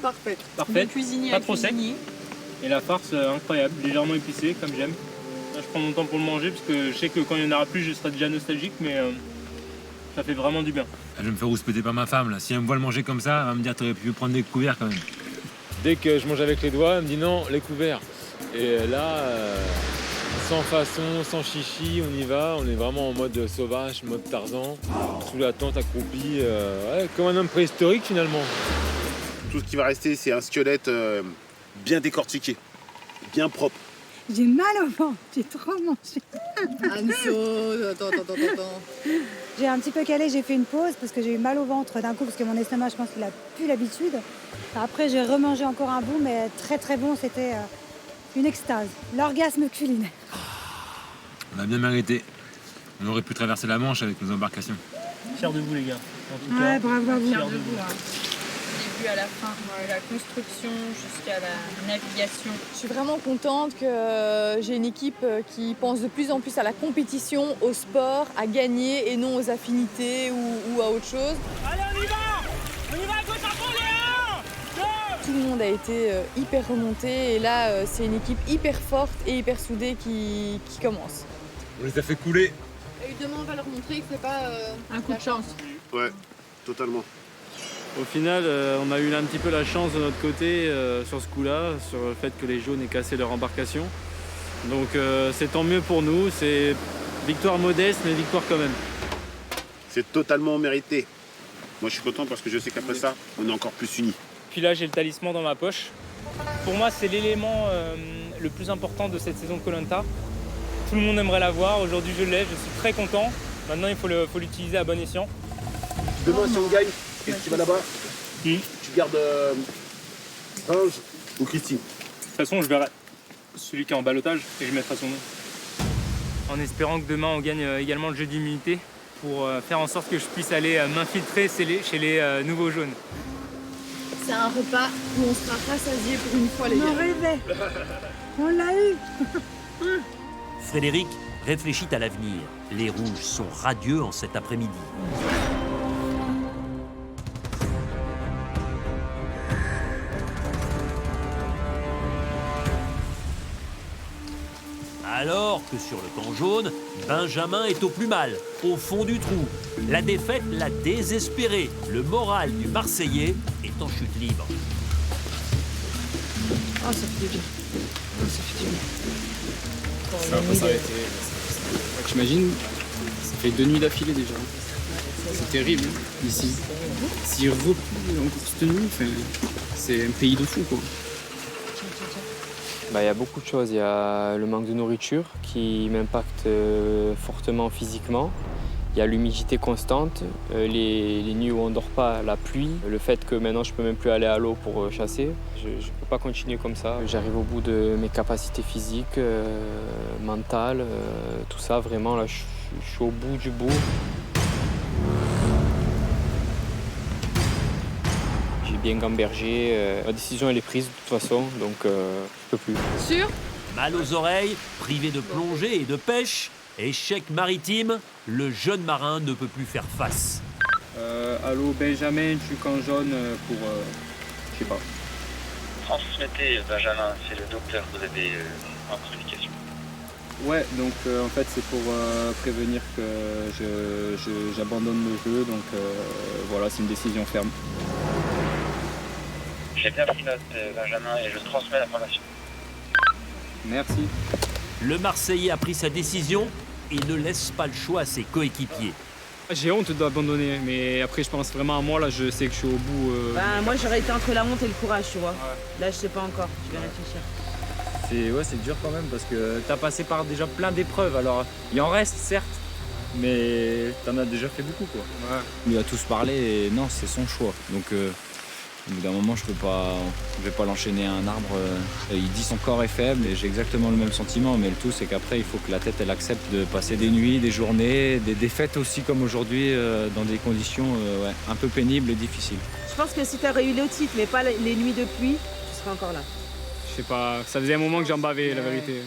Parfaite. parfaite, Le cuisinier pas à trop sec. cuisinier. Et la farce incroyable, légèrement épicée comme j'aime. Là, je prends mon temps pour le manger parce que je sais que quand il n'y en aura plus, je serai déjà nostalgique, mais ça fait vraiment du bien. Je vais me faire rouspéter par ma femme là. Si elle me voit le manger comme ça, elle va me dire t'aurais pu prendre des couverts quand même. Dès que je mange avec les doigts, elle me dit non, les couverts. Et là, sans façon, sans chichi, on y va. On est vraiment en mode sauvage, mode Tarzan, sous la tente accroupi, ouais, comme un homme préhistorique finalement. Tout ce qui va rester, c'est un squelette bien décortiqué, bien propre. J'ai mal au ventre, j'ai trop mangé. Anso, attends. J'ai un petit peu calé, j'ai fait une pause parce que j'ai eu mal au ventre d'un coup parce que mon estomac, je pense qu'il a plus l'habitude. Après, j'ai remangé encore un bout, mais très très bon, c'était une extase, l'orgasme culinaire. On a bien mérité. On aurait pu traverser la Manche avec nos embarcations. Fier de vous les gars. En tout Ouais, cas, bravo à vous. fier de vous. Du début à la fin, la construction jusqu'à la navigation. Je suis vraiment contente que j'ai une équipe qui pense de plus en plus à la compétition, au sport, à gagner et non aux affinités ou à autre chose. Allez, on y va! On y va à gauche à fond, les 1, 2. Tout le monde a été hyper remonté et là, c'est une équipe hyper forte et hyper soudée qui commence. On les a fait couler. Et demain, on va leur montrer que c'est pas Un coup de chance. Ouais, totalement. Au final, on a eu un petit peu la chance de notre côté sur ce coup-là, sur le fait que les jaunes aient cassé leur embarcation. Donc c'est tant mieux pour nous, c'est victoire modeste, mais victoire quand même. C'est totalement mérité. Moi, je suis content parce que je sais qu'après ça, on est encore plus unis. Puis là, j'ai le talisman dans ma poche. Pour moi, c'est l'élément le plus important de cette saison de Koh Lanta. Tout le monde aimerait l'avoir. Aujourd'hui, je l'ai. Je suis très content. Maintenant, il faut l'utiliser à bon escient. Demain, si on gagne, et que tu vas là-bas, tu gardes Ange ou Christine. De toute façon, je verrai celui qui est en ballottage et je mettrai son nom. En espérant que demain, on gagne également le jeu d'immunité pour faire en sorte que je puisse aller m'infiltrer chez les nouveaux jaunes. C'est un repas où on sera rassasiés pour une fois, les gars. On rêvait. On l'a eu. Frédéric réfléchit à l'avenir. Les rouges sont radieux en cet après-midi. Alors que sur le camp jaune, Benjamin est au plus mal, au fond du trou. La défaite l'a désespéré. Le moral du Marseillais est en chute libre. Oh, ça fait du bien. Oh, ça fait du bien. Ça va pas s'arrêter. T'imagines, ça fait 2 nuits d'affilée déjà. C'est terrible ici. S'il replie encore cette nuit, c'est un pays de fou quoi. Il y a beaucoup de choses. Il y a le manque de nourriture qui m'impacte fortement physiquement. Il y a l'humidité constante, les nuits où on ne dort pas, la pluie, le fait que maintenant je ne peux même plus aller à l'eau pour chasser. Je ne peux pas continuer comme ça. J'arrive au bout de mes capacités physiques, mentales, tout ça. Vraiment, là, je suis au bout du bout. J'ai bien gambergé. Ma décision, elle est prise de toute façon, donc je peux plus. Sûr ? Mal aux oreilles, privé de plongée et de pêche, échec maritime, le jeune marin ne peut plus faire face. Allô Benjamin, je suis camp jaune pour... je sais pas. Transmettez Benjamin, c'est le docteur, vous avez en communication. Ouais, donc en fait c'est pour prévenir que j'abandonne le jeu, donc voilà, c'est une décision ferme. J'ai bien pris note Benjamin et je transmets l'information. Merci. Le Marseillais a pris sa décision et ne laisse pas le choix à ses coéquipiers. J'ai honte d'abandonner, mais après je pense vraiment à moi, là je sais que je suis au bout. Moi j'aurais été entre la honte et le courage, tu vois. Ouais. Là je sais pas encore, je vais réfléchir. C'est dur quand même parce que t'as passé par déjà plein d'épreuves, alors il en reste certes, mais t'en as déjà fait beaucoup quoi. Ouais. On lui a tous parlé et non, c'est son choix. Donc au bout d'un moment je vais pas l'enchaîner à un arbre. Il dit son corps est faible et j'ai exactement le même sentiment, mais le tout c'est qu'après il faut que la tête elle accepte de passer des nuits, des journées, des défaites aussi comme aujourd'hui dans des conditions un peu pénibles et difficiles. Je pense que si t'aurais eu le titre mais pas les nuits de pluie, tu serais encore là. Je sais pas, ça faisait un moment que j'en bavais la vérité.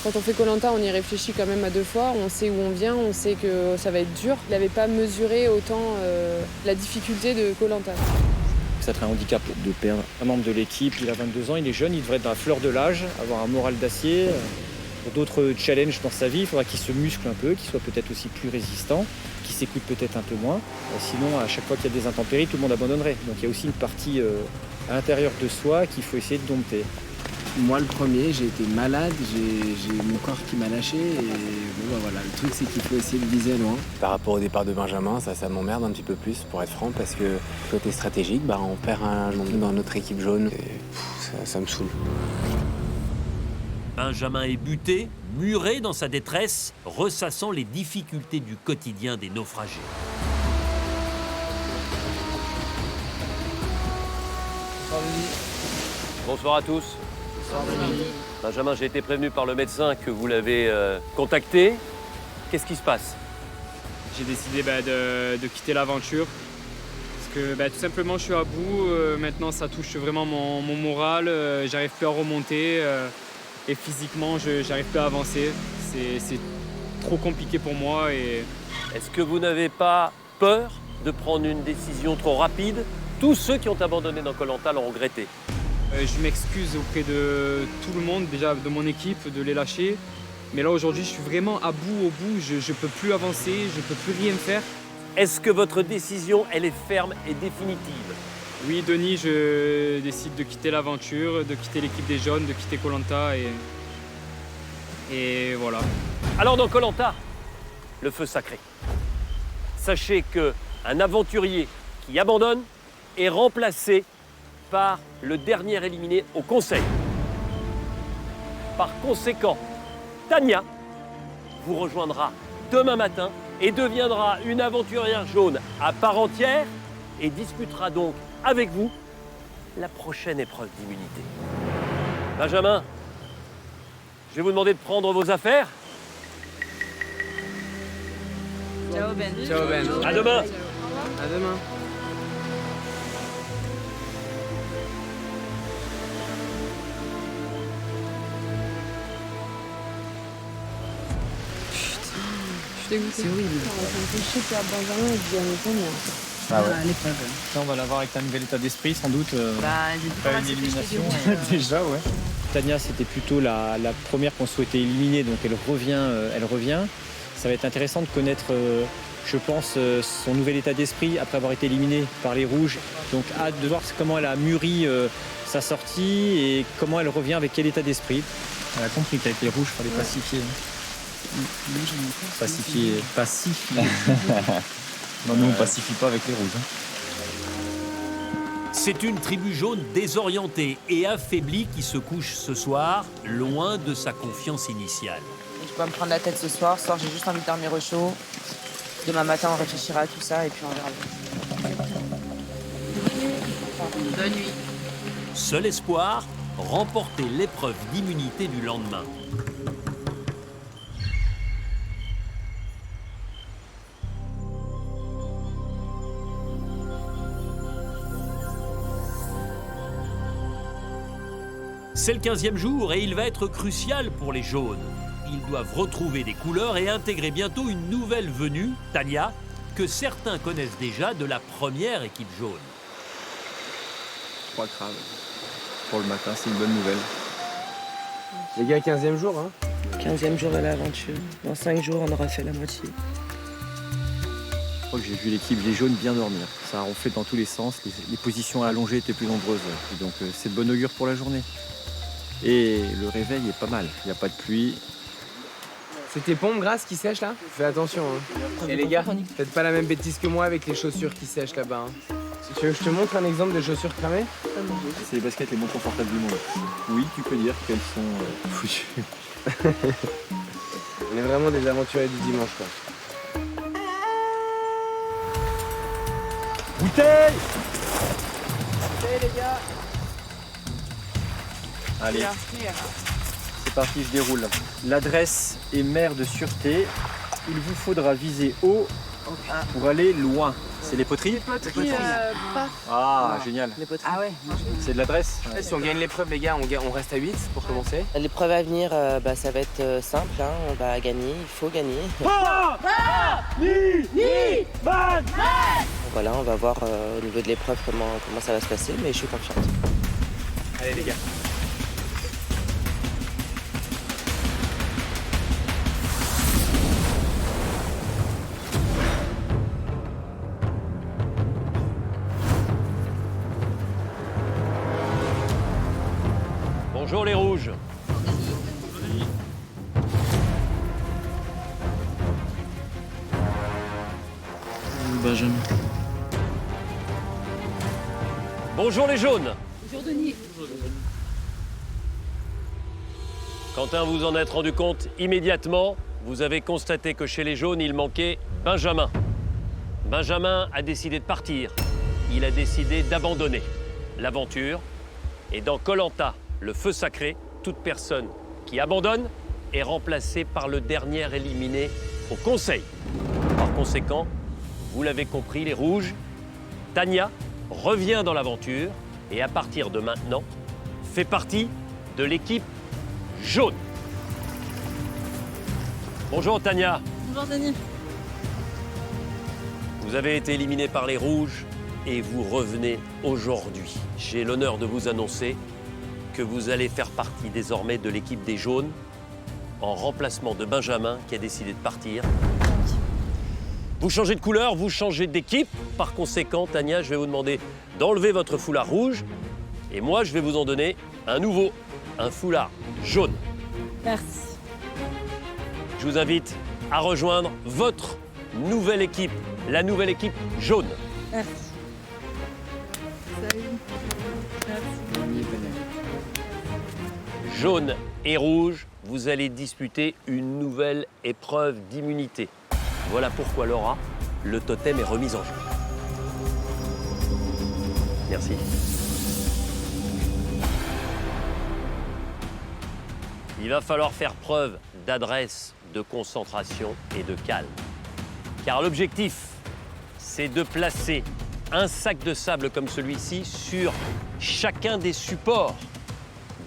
Quand on fait Koh-Lanta, on y réfléchit quand même à 2 fois. On sait où on vient, on sait que ça va être dur. Il n'avait pas mesuré autant la difficulté de Koh-Lanta. Ça serait un handicap de perdre un membre de l'équipe. Il a 22 ans, il est jeune, il devrait être dans la fleur de l'âge, avoir un moral d'acier. Pour d'autres challenges dans sa vie, il faudra qu'il se muscle un peu, qu'il soit peut-être aussi plus résistant, qu'il s'écoute peut-être un peu moins. Sinon, à chaque fois qu'il y a des intempéries, tout le monde abandonnerait. Donc il y a aussi une partie à l'intérieur de soi qu'il faut essayer de dompter. Moi, le premier, j'ai été malade, j'ai mon corps qui m'a lâché et bon, bah, voilà. Le truc, c'est qu'il faut essayer de viser loin. Par rapport au départ de Benjamin, ça m'emmerde un petit peu plus, pour être franc, parce que côté stratégique, on perd un jaune dans notre équipe jaune et ça me saoule. Benjamin est buté, muré dans sa détresse, ressassant les difficultés du quotidien des naufragés. Bonsoir à tous. Benjamin, j'ai été prévenu par le médecin que vous l'avez contacté. Qu'est-ce qui se passe? J'ai décidé de quitter l'aventure. Parce que tout simplement, je suis à bout. Maintenant, ça touche vraiment mon moral. J'arrive plus à remonter. Et physiquement, j'arrive plus à avancer. C'est trop compliqué pour moi. Est-ce que vous n'avez pas peur de prendre une décision trop rapide? Tous ceux qui ont abandonné dans Koh-Lanta l'ont regretté. Je m'excuse auprès de tout le monde, déjà de mon équipe, de les lâcher. Mais là, aujourd'hui, je suis vraiment à bout, au bout. Je ne peux plus avancer, je ne peux plus rien faire. Est-ce que votre décision, elle est ferme et définitive? Oui, Denis, je décide de quitter l'aventure, de quitter l'équipe des jaunes, de quitter Koh-Lanta et voilà. Alors dans Koh-Lanta, le feu sacré. Sachez qu'un aventurier qui abandonne est remplacé par le dernier éliminé au conseil. Par conséquent, Tania vous rejoindra demain matin et deviendra une aventurière jaune à part entière et disputera donc avec vous la prochaine épreuve d'immunité. Benjamin, je vais vous demander de prendre vos affaires. Ciao Ben. Ciao Ben. À demain. À demain. Je suis dégoûtée. C'est horrible. Je sais que Benjamin est bien combien. Ah ouais. Ça, on va l'avoir avec un nouvel état d'esprit, sans doute. Pas une élimination. Déjà, ouais. Tania, c'était plutôt la première qu'on souhaitait éliminer, donc elle revient. Ça va être intéressant de connaître, je pense, son nouvel état d'esprit après avoir été éliminée par les Rouges. Donc hâte de voir comment elle a mûri sa sortie et comment elle revient avec quel état d'esprit. Elle a compris qu'avec les Rouges, il fallait pacifier. Pacifier. Non, nous, on pacifie pas avec les Rouges. C'est une tribu jaune désorientée et affaiblie qui se couche ce soir, loin de sa confiance initiale. Je peux me prendre la tête ce soir. Ce soir, j'ai juste envie de dormir au chaud. Demain matin, on réfléchira à tout ça et puis on verra. Bonne nuit. Seul espoir, remporter l'épreuve d'immunité du lendemain. C'est le 15e jour et il va être crucial pour les jaunes. Ils doivent retrouver des couleurs et intégrer bientôt une nouvelle venue, Tania, que certains connaissent déjà de la première équipe jaune. 3 crabes pour le matin, c'est une bonne nouvelle. Les gars, 15e jour, hein? 15e jour de l'aventure. Dans 5 jours, on aura fait la moitié. Je crois que j'ai vu l'équipe des jaunes bien dormir. Ça a ronflé dans tous les sens, les positions allongées étaient plus nombreuses. Et donc c'est de bon augure pour la journée. Et le réveil est pas mal, il n'y a pas de pluie. C'est tes pompes grasses qui sèchent là? Fais attention. Hein. Et les gars, faites pas la même bêtise que moi avec les chaussures qui sèchent là-bas. Hein. Si tu veux que je te montre un exemple de chaussures cramées? C'est les baskets les moins confortables du monde. Oui, tu peux dire qu'elles sont foutues. On est vraiment des aventuriers du dimanche, quoi. Bouteille! Bouteille, les gars! Allez, c'est parti, je déroule. L'adresse est maire de sûreté. Il vous faudra viser haut pour aller loin. C'est les poteries? Paf. Ah, génial. Ah ouais. C'est de l'adresse. Si on gagne l'épreuve, les gars, on reste à 8 pour commencer. L'épreuve à venir, ça va être simple. Hein. On va gagner, il faut gagner. Voilà, on va voir au niveau de l'épreuve comment ça va se passer, mais je suis confiante. Allez les gars. Bonjour les rouges. Benjamin. Bonjour les jaunes. Bonjour Denis. Quentin, vous en êtes rendu compte immédiatement. Vous avez constaté que chez les jaunes, il manquait Benjamin. Benjamin a décidé de partir. Il a décidé d'abandonner l'aventure. Et dans Koh-Lanta, le feu sacré, toute personne qui abandonne est remplacée par le dernier éliminé au conseil. Par conséquent, vous l'avez compris, les rouges, Tania revient dans l'aventure et à partir de maintenant, fait partie de l'équipe jaune. Bonjour Tania. Bonjour Denis. Vous avez été éliminé par les rouges et vous revenez aujourd'hui. J'ai l'honneur de vous annoncer que vous allez faire partie désormais de l'équipe des jaunes en remplacement de Benjamin qui a décidé de partir. Vous changez de couleur, vous changez d'équipe. Par conséquent, Tania, je vais vous demander d'enlever votre foulard rouge et moi, je vais vous en donner un nouveau, un foulard jaune. Merci. Je vous invite à rejoindre votre nouvelle équipe, la nouvelle équipe jaune. Merci. Salut. Merci. Jaune et rouge, vous allez disputer une nouvelle épreuve d'immunité. Voilà pourquoi, Laura, le totem est remis en jeu. Merci. Il va falloir faire preuve d'adresse, de concentration et de calme. Car l'objectif, c'est de placer un sac de sable comme celui-ci sur chacun des supports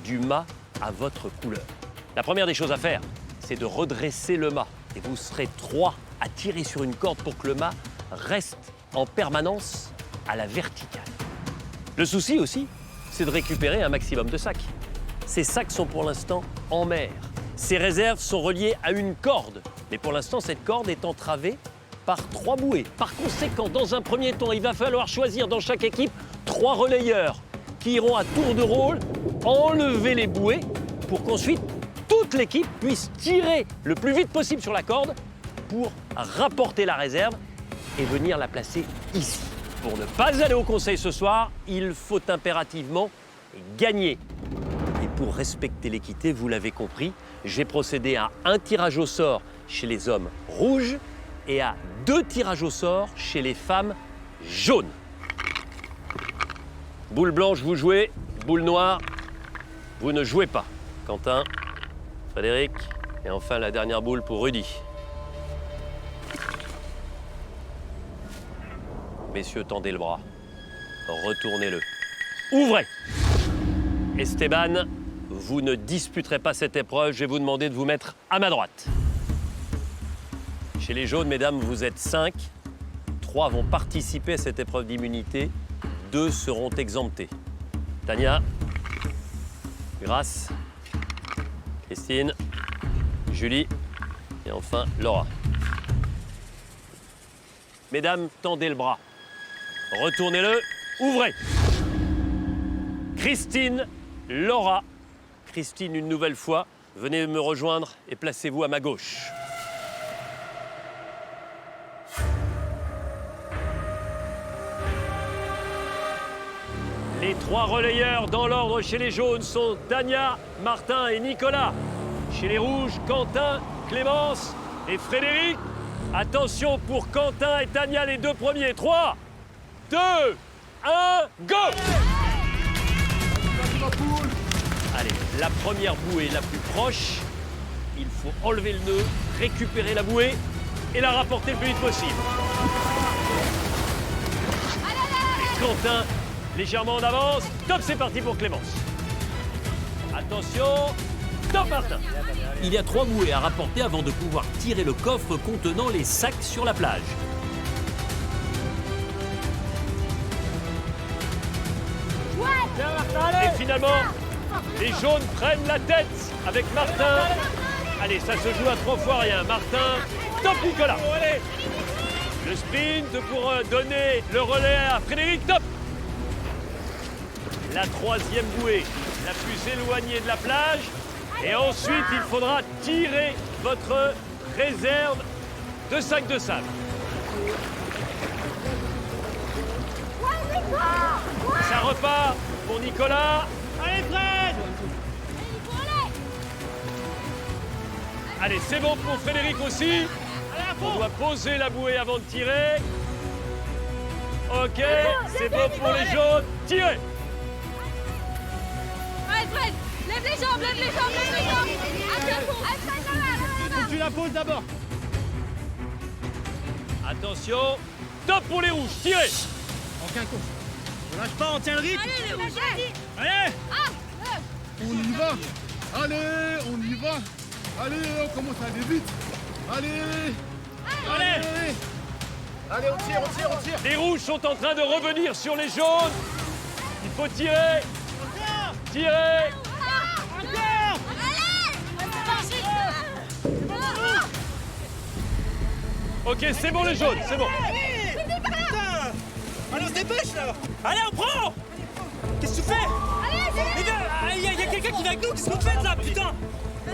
du mât à votre couleur. La première des choses à faire, c'est de redresser le mât. Et vous serez 3 à tirer sur une corde pour que le mât reste en permanence à la verticale. Le souci aussi, c'est de récupérer un maximum de sacs. Ces sacs sont pour l'instant en mer. Ces réserves sont reliées à une corde. Mais pour l'instant, cette corde est entravée par 3 bouées. Par conséquent, dans un premier temps, il va falloir choisir dans chaque équipe 3 relayeurs qui iront à tour de rôle enlever les bouées pour qu'ensuite toute l'équipe puisse tirer le plus vite possible sur la corde pour rapporter la réserve et venir la placer ici. Pour ne pas aller au conseil ce soir, il faut impérativement gagner. Et pour respecter l'équité, vous l'avez compris, j'ai procédé à un tirage au sort chez les hommes rouges et à 2 tirages au sort chez les femmes jaunes. Boule blanche, vous jouez. Boule noire, vous ne jouez pas. Quentin, Frédéric, et enfin la dernière boule pour Rudy. Messieurs, tendez le bras. Retournez-le. Ouvrez! Esteban, vous ne disputerez pas cette épreuve. Je vais vous demander de vous mettre à ma droite. Chez les jaunes, mesdames, vous êtes 5. 3 vont participer à cette épreuve d'immunité. 2 seront exemptés. Tania, Grâce, Christine, Julie et enfin Laura. Mesdames, tendez le bras. Retournez-le, ouvrez. Christine, Laura. Christine, une nouvelle fois, venez me rejoindre et placez-vous à ma gauche. Les 3 relayeurs dans l'ordre chez les jaunes sont Tania, Martin et Nicolas. Chez les rouges, Quentin, Clémence et Frédéric. Attention pour Quentin et Tania, les 2 premiers. 3, 2, 1, go! Allez, la première bouée la plus proche. Il faut enlever le nœud, récupérer la bouée et la rapporter le plus vite possible. Quentin, légèrement en avance. Top, c'est parti pour Clémence. Attention, top Martin. Il y a 3 bouées à rapporter avant de pouvoir tirer le coffre contenant les sacs sur la plage. Et finalement, les jaunes prennent la tête avec Martin. Allez, ça se joue à 3 fois rien. Martin, top Nicolas. Le sprint pour donner le relais à Frédéric, top. La 3e bouée, la plus éloignée de la plage. Et ensuite, il faudra tirer votre réserve de sacs de sable. Ça repart pour Nicolas. Allez Fred! Allez, c'est bon pour Frédéric aussi. On doit poser la bouée avant de tirer. Ok, c'est bon pour les jaunes. Tirez! Allez Fred, lève les jambes, lève les jambes, lève les jambes. Faut que tu la poses d'abord. Attention, top pour les rouges, tirez! Aucun coup. On lâche pas, on tient le rythme. Allez les rouges, Allez! On y va. Allez, on y va. Allez, on commence à aller vite. Allez. Allez! Allez, on tire, on tire, on tire. Les rouges sont en train de revenir sur les jaunes. Il faut tirer. Tirer. Ok, c'est bon les jaunes, c'est bon. Allez, on se dépêche là. Allez, on prend. Qu'est-ce que tu fais? Les gars, il y a quelqu'un qui vient avec nous. Qu'est-ce que vous faites là, putain?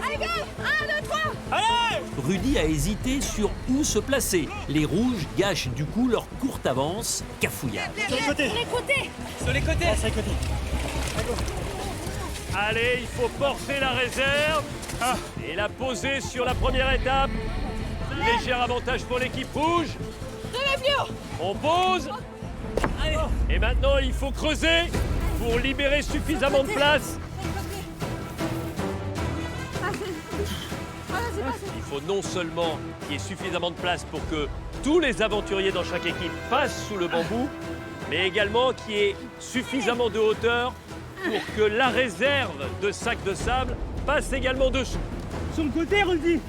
Allez gars, 1, 2, 3. Allez! Rudy a hésité sur où se placer. Les rouges gâchent du coup leur courte avance, cafouillage. Sur les côtés. Sur les côtés. Sur les côtés. Sur les côtés. Allez, il faut porter la réserve et la poser sur la première étape. Léger avantage pour l'équipe rouge. On pose. Allez. Et maintenant, il faut creuser pour libérer suffisamment de place. Il faut non seulement qu'il y ait suffisamment de place pour que tous les aventuriers dans chaque équipe passent sous le bambou, mais également qu'il y ait suffisamment de hauteur pour que la réserve de sacs de sable passe également dessous. Sur le côté, Rudy.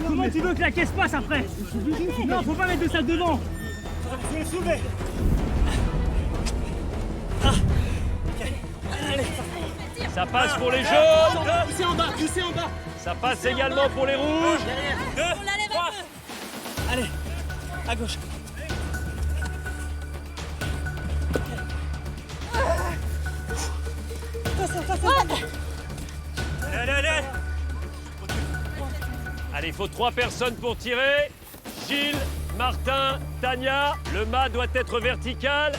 Comment tu veux que la caisse passe après? Non, faut pas mettre de sac devant. Je vais le soulever. Ça passe pour les jaunes. Poussez en bas, poussez en bas. Ça passe également pour les rouges. 2, 3. Allez, à gauche. Allez, allez. Allez, il faut 3 personnes pour tirer. Gilles, Martin, Tania. Le mât doit être vertical.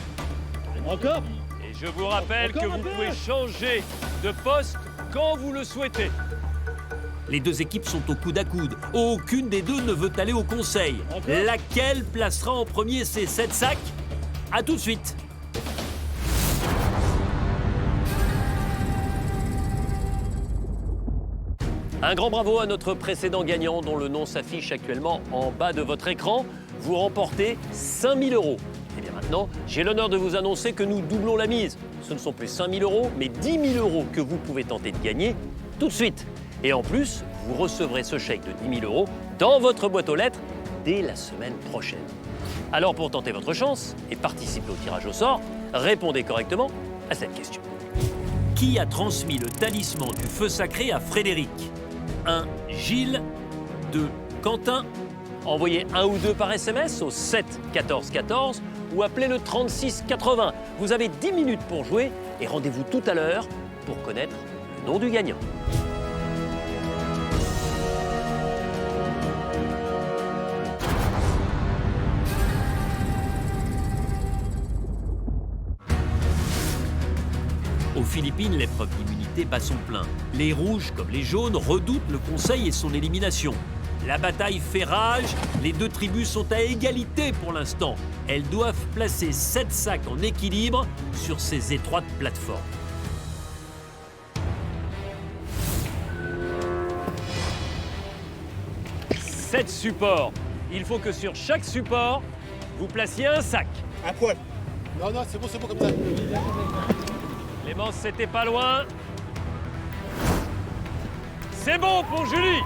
Encore? Et je vous rappelle que vous pouvez changer de poste quand vous le souhaitez. Les 2 équipes sont au coude à coude. Aucune des 2 ne veut aller au conseil. Laquelle placera en premier ces 7 sacs? À tout de suite. Un grand bravo à notre précédent gagnant dont le nom s'affiche actuellement en bas de votre écran. Vous remportez 5 000 €. Et bien maintenant, j'ai l'honneur de vous annoncer que nous doublons la mise. Ce ne sont plus 5 000 €, mais 10 000 € que vous pouvez tenter de gagner tout de suite. Et en plus, vous recevrez ce chèque de 10 000 € dans votre boîte aux lettres dès la semaine prochaine. Alors pour tenter votre chance et participer au tirage au sort, répondez correctement à cette question. Qui a transmis le talisman du feu sacré à Frédéric? 1. Gilles. 2. Quentin. Envoyez 1 ou 2 par SMS au 7 14 14 ou appelez le 36 80. Vous avez 10 minutes pour jouer et rendez-vous tout à l'heure pour connaître le nom du gagnant. Aux Philippines, l'épreuve d'immunité bat son plein. Les rouges, comme les jaunes, redoutent le conseil et son élimination. La bataille fait rage, les 2 tribus sont à égalité pour l'instant. Elles doivent placer 7 sacs en équilibre sur ces étroites plateformes. Sept supports. Il faut que sur chaque support, vous placiez un sac. À poil. Non, non, c'est bon comme ça. Clémence, c'était pas loin. C'est bon pour Julie.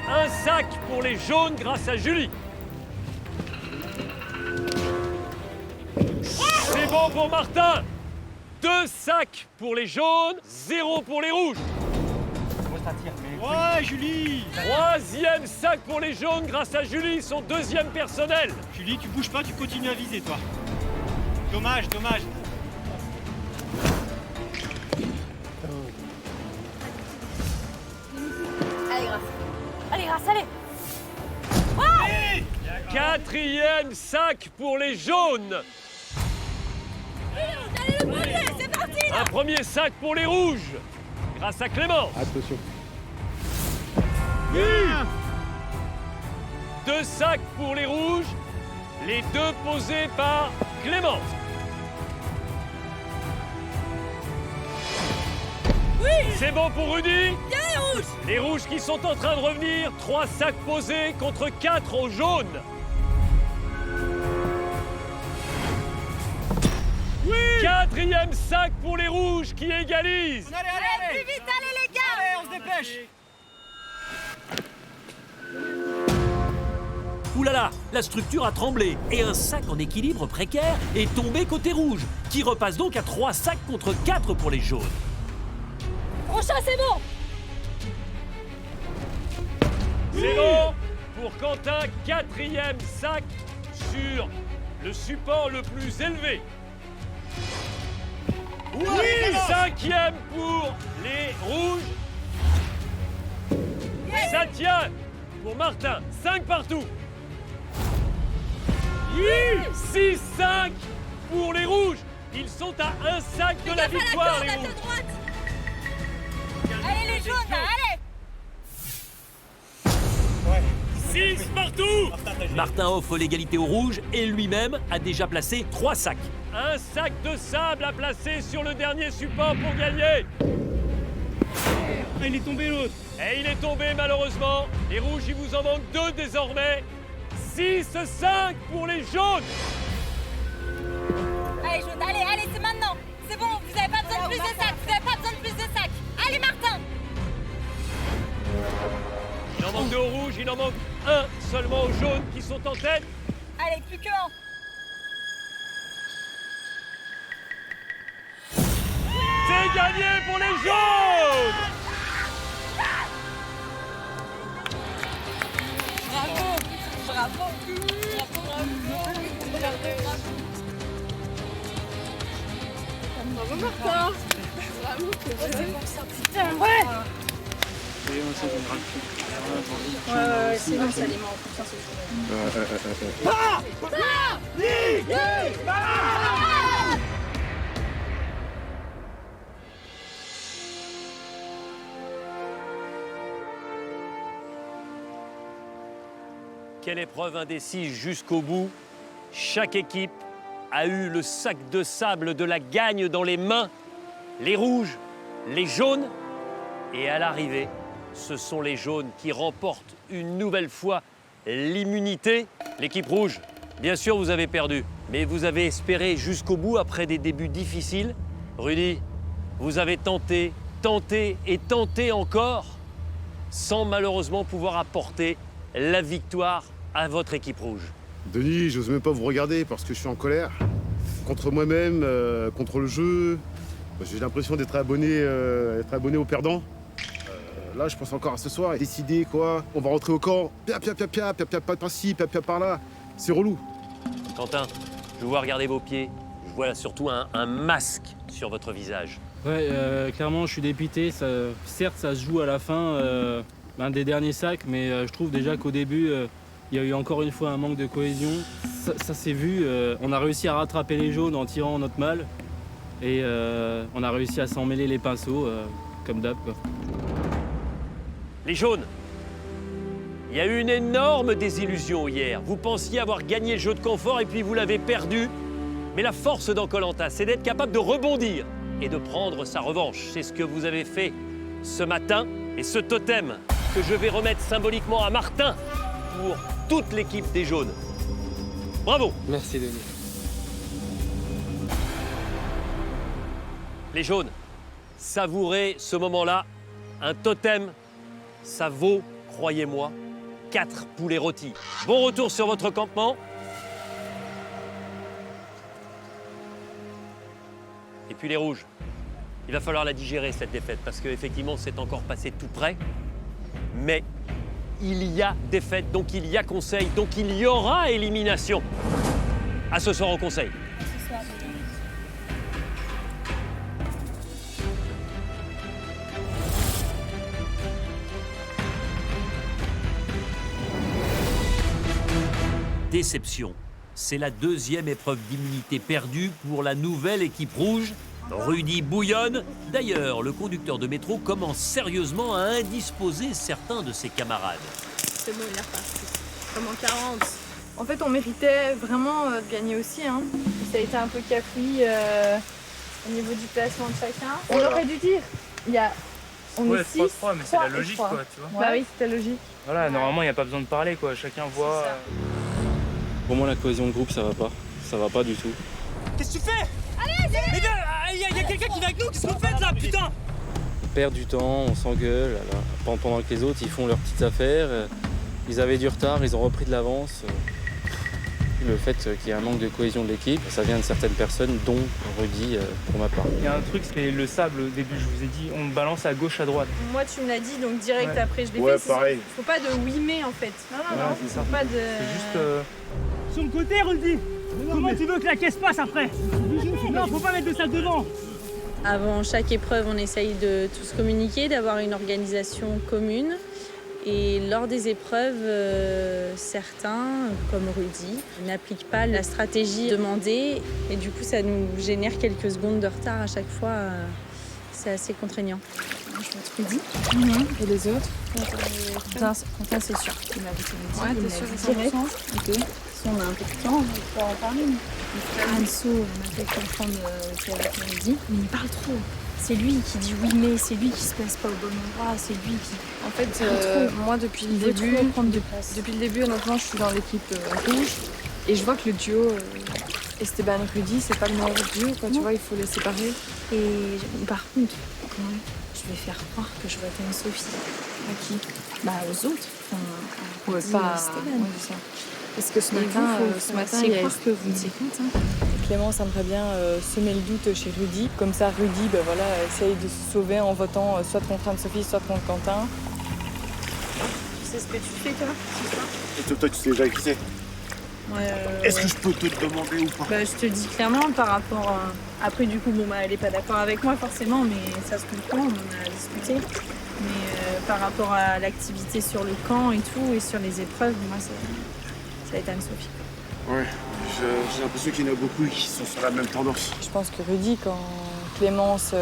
Un sac pour les jaunes grâce à Julie. C'est bon pour Martin. 2 sacs pour les jaunes, 0 pour les rouges. Ouais, Julie. 3e sac pour les jaunes grâce à Julie, son 2e personnel. Julie, tu bouges pas, tu continues à viser, toi. Dommage, dommage. Allez, Grâce. Allez, Grâce, allez. Hey 4e sac pour les jaunes. Allez, le premier, c'est parti là. Un premier sac pour les rouges, grâce à Clémence. Attention. Oui. 2 sacs pour les rouges, les 2 posés par Clémence. Oui. C'est bon pour Rudy. Bien les rouges. Les rouges qui sont en train de revenir, 3 sacs posés contre 4 aux jaunes. Oui. 4e sac pour les rouges qui égalisent. Allez, plus vite, allez les gars. Allez, on se dépêche. Ouh là là, la structure a tremblé et un sac en équilibre précaire est tombé côté rouge, qui repasse donc à 3 sacs contre 4 pour les jaunes. Prochain, c'est bon. 0 pour Quentin, 4e sac sur le support le plus élevé. Oui. 5e pour les rouges. Yes. 7e pour Martin, 5 partout. 6-5 pour les rouges. Ils sont à 1 sac de la victoire, les rouges. Allez les jaunes, là, allez. 6 partout. Martin offre l'égalité aux rouges et lui-même a déjà placé 3 sacs. Un sac de sable à placer sur le dernier support pour gagner. Ah, il est tombé l'autre. Et il est tombé malheureusement. Les rouges, il vous en manque 2 désormais. 6-5 pour les jaunes. Allez jaunes, allez, allez, c'est maintenant. C'est bon, vous n'avez pas besoin de plus de sacs. Vous n'avez pas besoin de plus de sacs. Allez Martin. Il en manque 2 aux rouges, il en manque 1 seulement aux jaunes qui sont en tête. Allez, plus que 1. C'est gagné pour les jaunes. Bravo. Bravo. Bravo Martin. Bravo. C'est pour ça, putain. Ouais. Ouais, c'est bon, ça alimente. Quelle épreuve indécise jusqu'au bout. Chaque équipe a eu le sac de sable de la gagne dans les mains. Les rouges, les jaunes. Et à l'arrivée, ce sont les jaunes qui remportent une nouvelle fois l'immunité. L'équipe rouge, bien sûr, vous avez perdu. Mais vous avez espéré jusqu'au bout après des débuts difficiles. Rudy, vous avez tenté, tenté et tenté encore, sans malheureusement pouvoir apporter la victoire à votre équipe rouge. Denis, j'ose même pas vous regarder parce que je suis en colère. Contre moi-même, contre le jeu. J'ai l'impression d'être abonné au perdant. Là, je pense encore à ce soir et décider quoi. On va rentrer au camp. Pia, pas par-ci, pia, par-là. C'est relou. Quentin, je vous vois regarder vos pieds. Je vois surtout un masque sur votre visage. Ouais, clairement, je suis dépité. Certes, ça se joue à la fin, l'un des derniers sacs, mais je trouve déjà qu'au début, il y a eu encore une fois un manque de cohésion. Ça s'est vu. On a réussi à rattraper les jaunes en tirant notre malle. Et on a réussi à s'en mêler les pinceaux, comme d'hab, quoi. Les jaunes, il y a eu une énorme désillusion hier. Vous pensiez avoir gagné le jeu de confort et puis vous l'avez perdu. Mais la force dans Koh-Lanta, c'est d'être capable de rebondir et de prendre sa revanche. C'est ce que vous avez fait ce matin. Et ce totem que je vais remettre symboliquement à Martin pour toute l'équipe des jaunes. Bravo. Merci Denis. Les jaunes, savourez ce moment-là. Un totem, ça vaut, croyez-moi, 4 poulets rôtis. Bon retour sur votre campement. Et puis les rouges, il va falloir la digérer cette défaite parce qu'effectivement c'est encore passé tout près. Mais il y a défaite, donc il y a conseil, donc il y aura élimination. À ce soir au conseil. Déception. C'est la deuxième épreuve d'immunité perdue pour la nouvelle équipe rouge. Rudy bouillonne. D'ailleurs, le conducteur de métro commence sérieusement à indisposer certains de ses camarades. C'est bon, il est reparti. Comme en 40. En fait, on méritait vraiment de gagner aussi. Hein. Ça a été un peu cafouille au niveau du placement de chacun. On aurait dû dire, on est 6, 3-3, mais c'est la logique, quoi, tu vois. Bah oui, c'était logique. Voilà, normalement, il n'y a pas besoin de parler, quoi. Chacun voit. Pour moi, la cohésion de groupe, ça va pas. Ça va pas du tout. Qu'est-ce que tu fais? Allez, mais il y a quelqu'un qui vient avec nous, qu'est-ce que vous faites là, putain? On perd du temps, on s'engueule, pendant que les autres, ils font leurs petites affaires. Ils avaient du retard, ils ont repris de l'avance. Le fait qu'il y ait un manque de cohésion de l'équipe, ça vient de certaines personnes, dont Rudy, pour ma part. Il y a un truc, c'est le sable, au début, je vous ai dit, on balance à gauche, à droite. Moi, tu me l'as dit, donc direct après, je l'ai Ouais, fait. pareil. Faut pas de oui-mais, en fait. Non, faut pas de... C'est juste... Sur le côté, Rudy. Comment tu veux que la caisse passe après? Non, faut pas mettre de sac devant. Avant chaque épreuve, on essaye de tous communiquer, d'avoir une organisation commune. Et lors des épreuves, certains, comme Rudy, n'appliquent pas la stratégie demandée. Et du coup, ça nous génère quelques secondes de retard à chaque fois. C'est assez contraignant. Je vois Rudy. Et les autres? Quentin, c'est sûr. Il m'avait dit. Ouais, t'es sûr, c'est direct. Ok. Si on a un peu de temps, on peut en parler. Anso m'a fait comprendre qu'il avait Rudy. Mais il parle trop. C'est lui qui dit oui, mais c'est lui qui se place pas au bon endroit, c'est lui qui... En fait, moi, depuis le début, honnêtement, je suis dans l'équipe rouge. Et je vois que le duo Esteban-Rudy, c'est pas le meilleur duo, quoi. Tu vois, il faut les séparer. Et par contre, je vais faire croire que je vote Anne-Sophie. À qui? Bah, aux autres. Enfin, ouais, pas à Esteban. Ouais, parce que ce matin, il y a Rudy. Clémence aimerait bien semer le doute chez Rudy. Comme ça, Rudy essaye de se sauver en votant soit contre Anne-Sophie, soit contre Quentin. Tu sais ce que tu fais, toi? Et toi, tu sais déjà qui c'est? Est-ce que je peux te demander ou pas? Bah, je te dis clairement par rapport à... Après, du coup, elle n'est pas d'accord avec moi forcément, mais ça se comprend, on en a discuté. Mais par rapport à l'activité sur le camp et tout, et sur les épreuves, moi, ça va être Anne-Sophie. Ouais, j'ai l'impression qu'il y en a beaucoup qui sont sur la même tendance. Je pense que Rudy, quand Clémence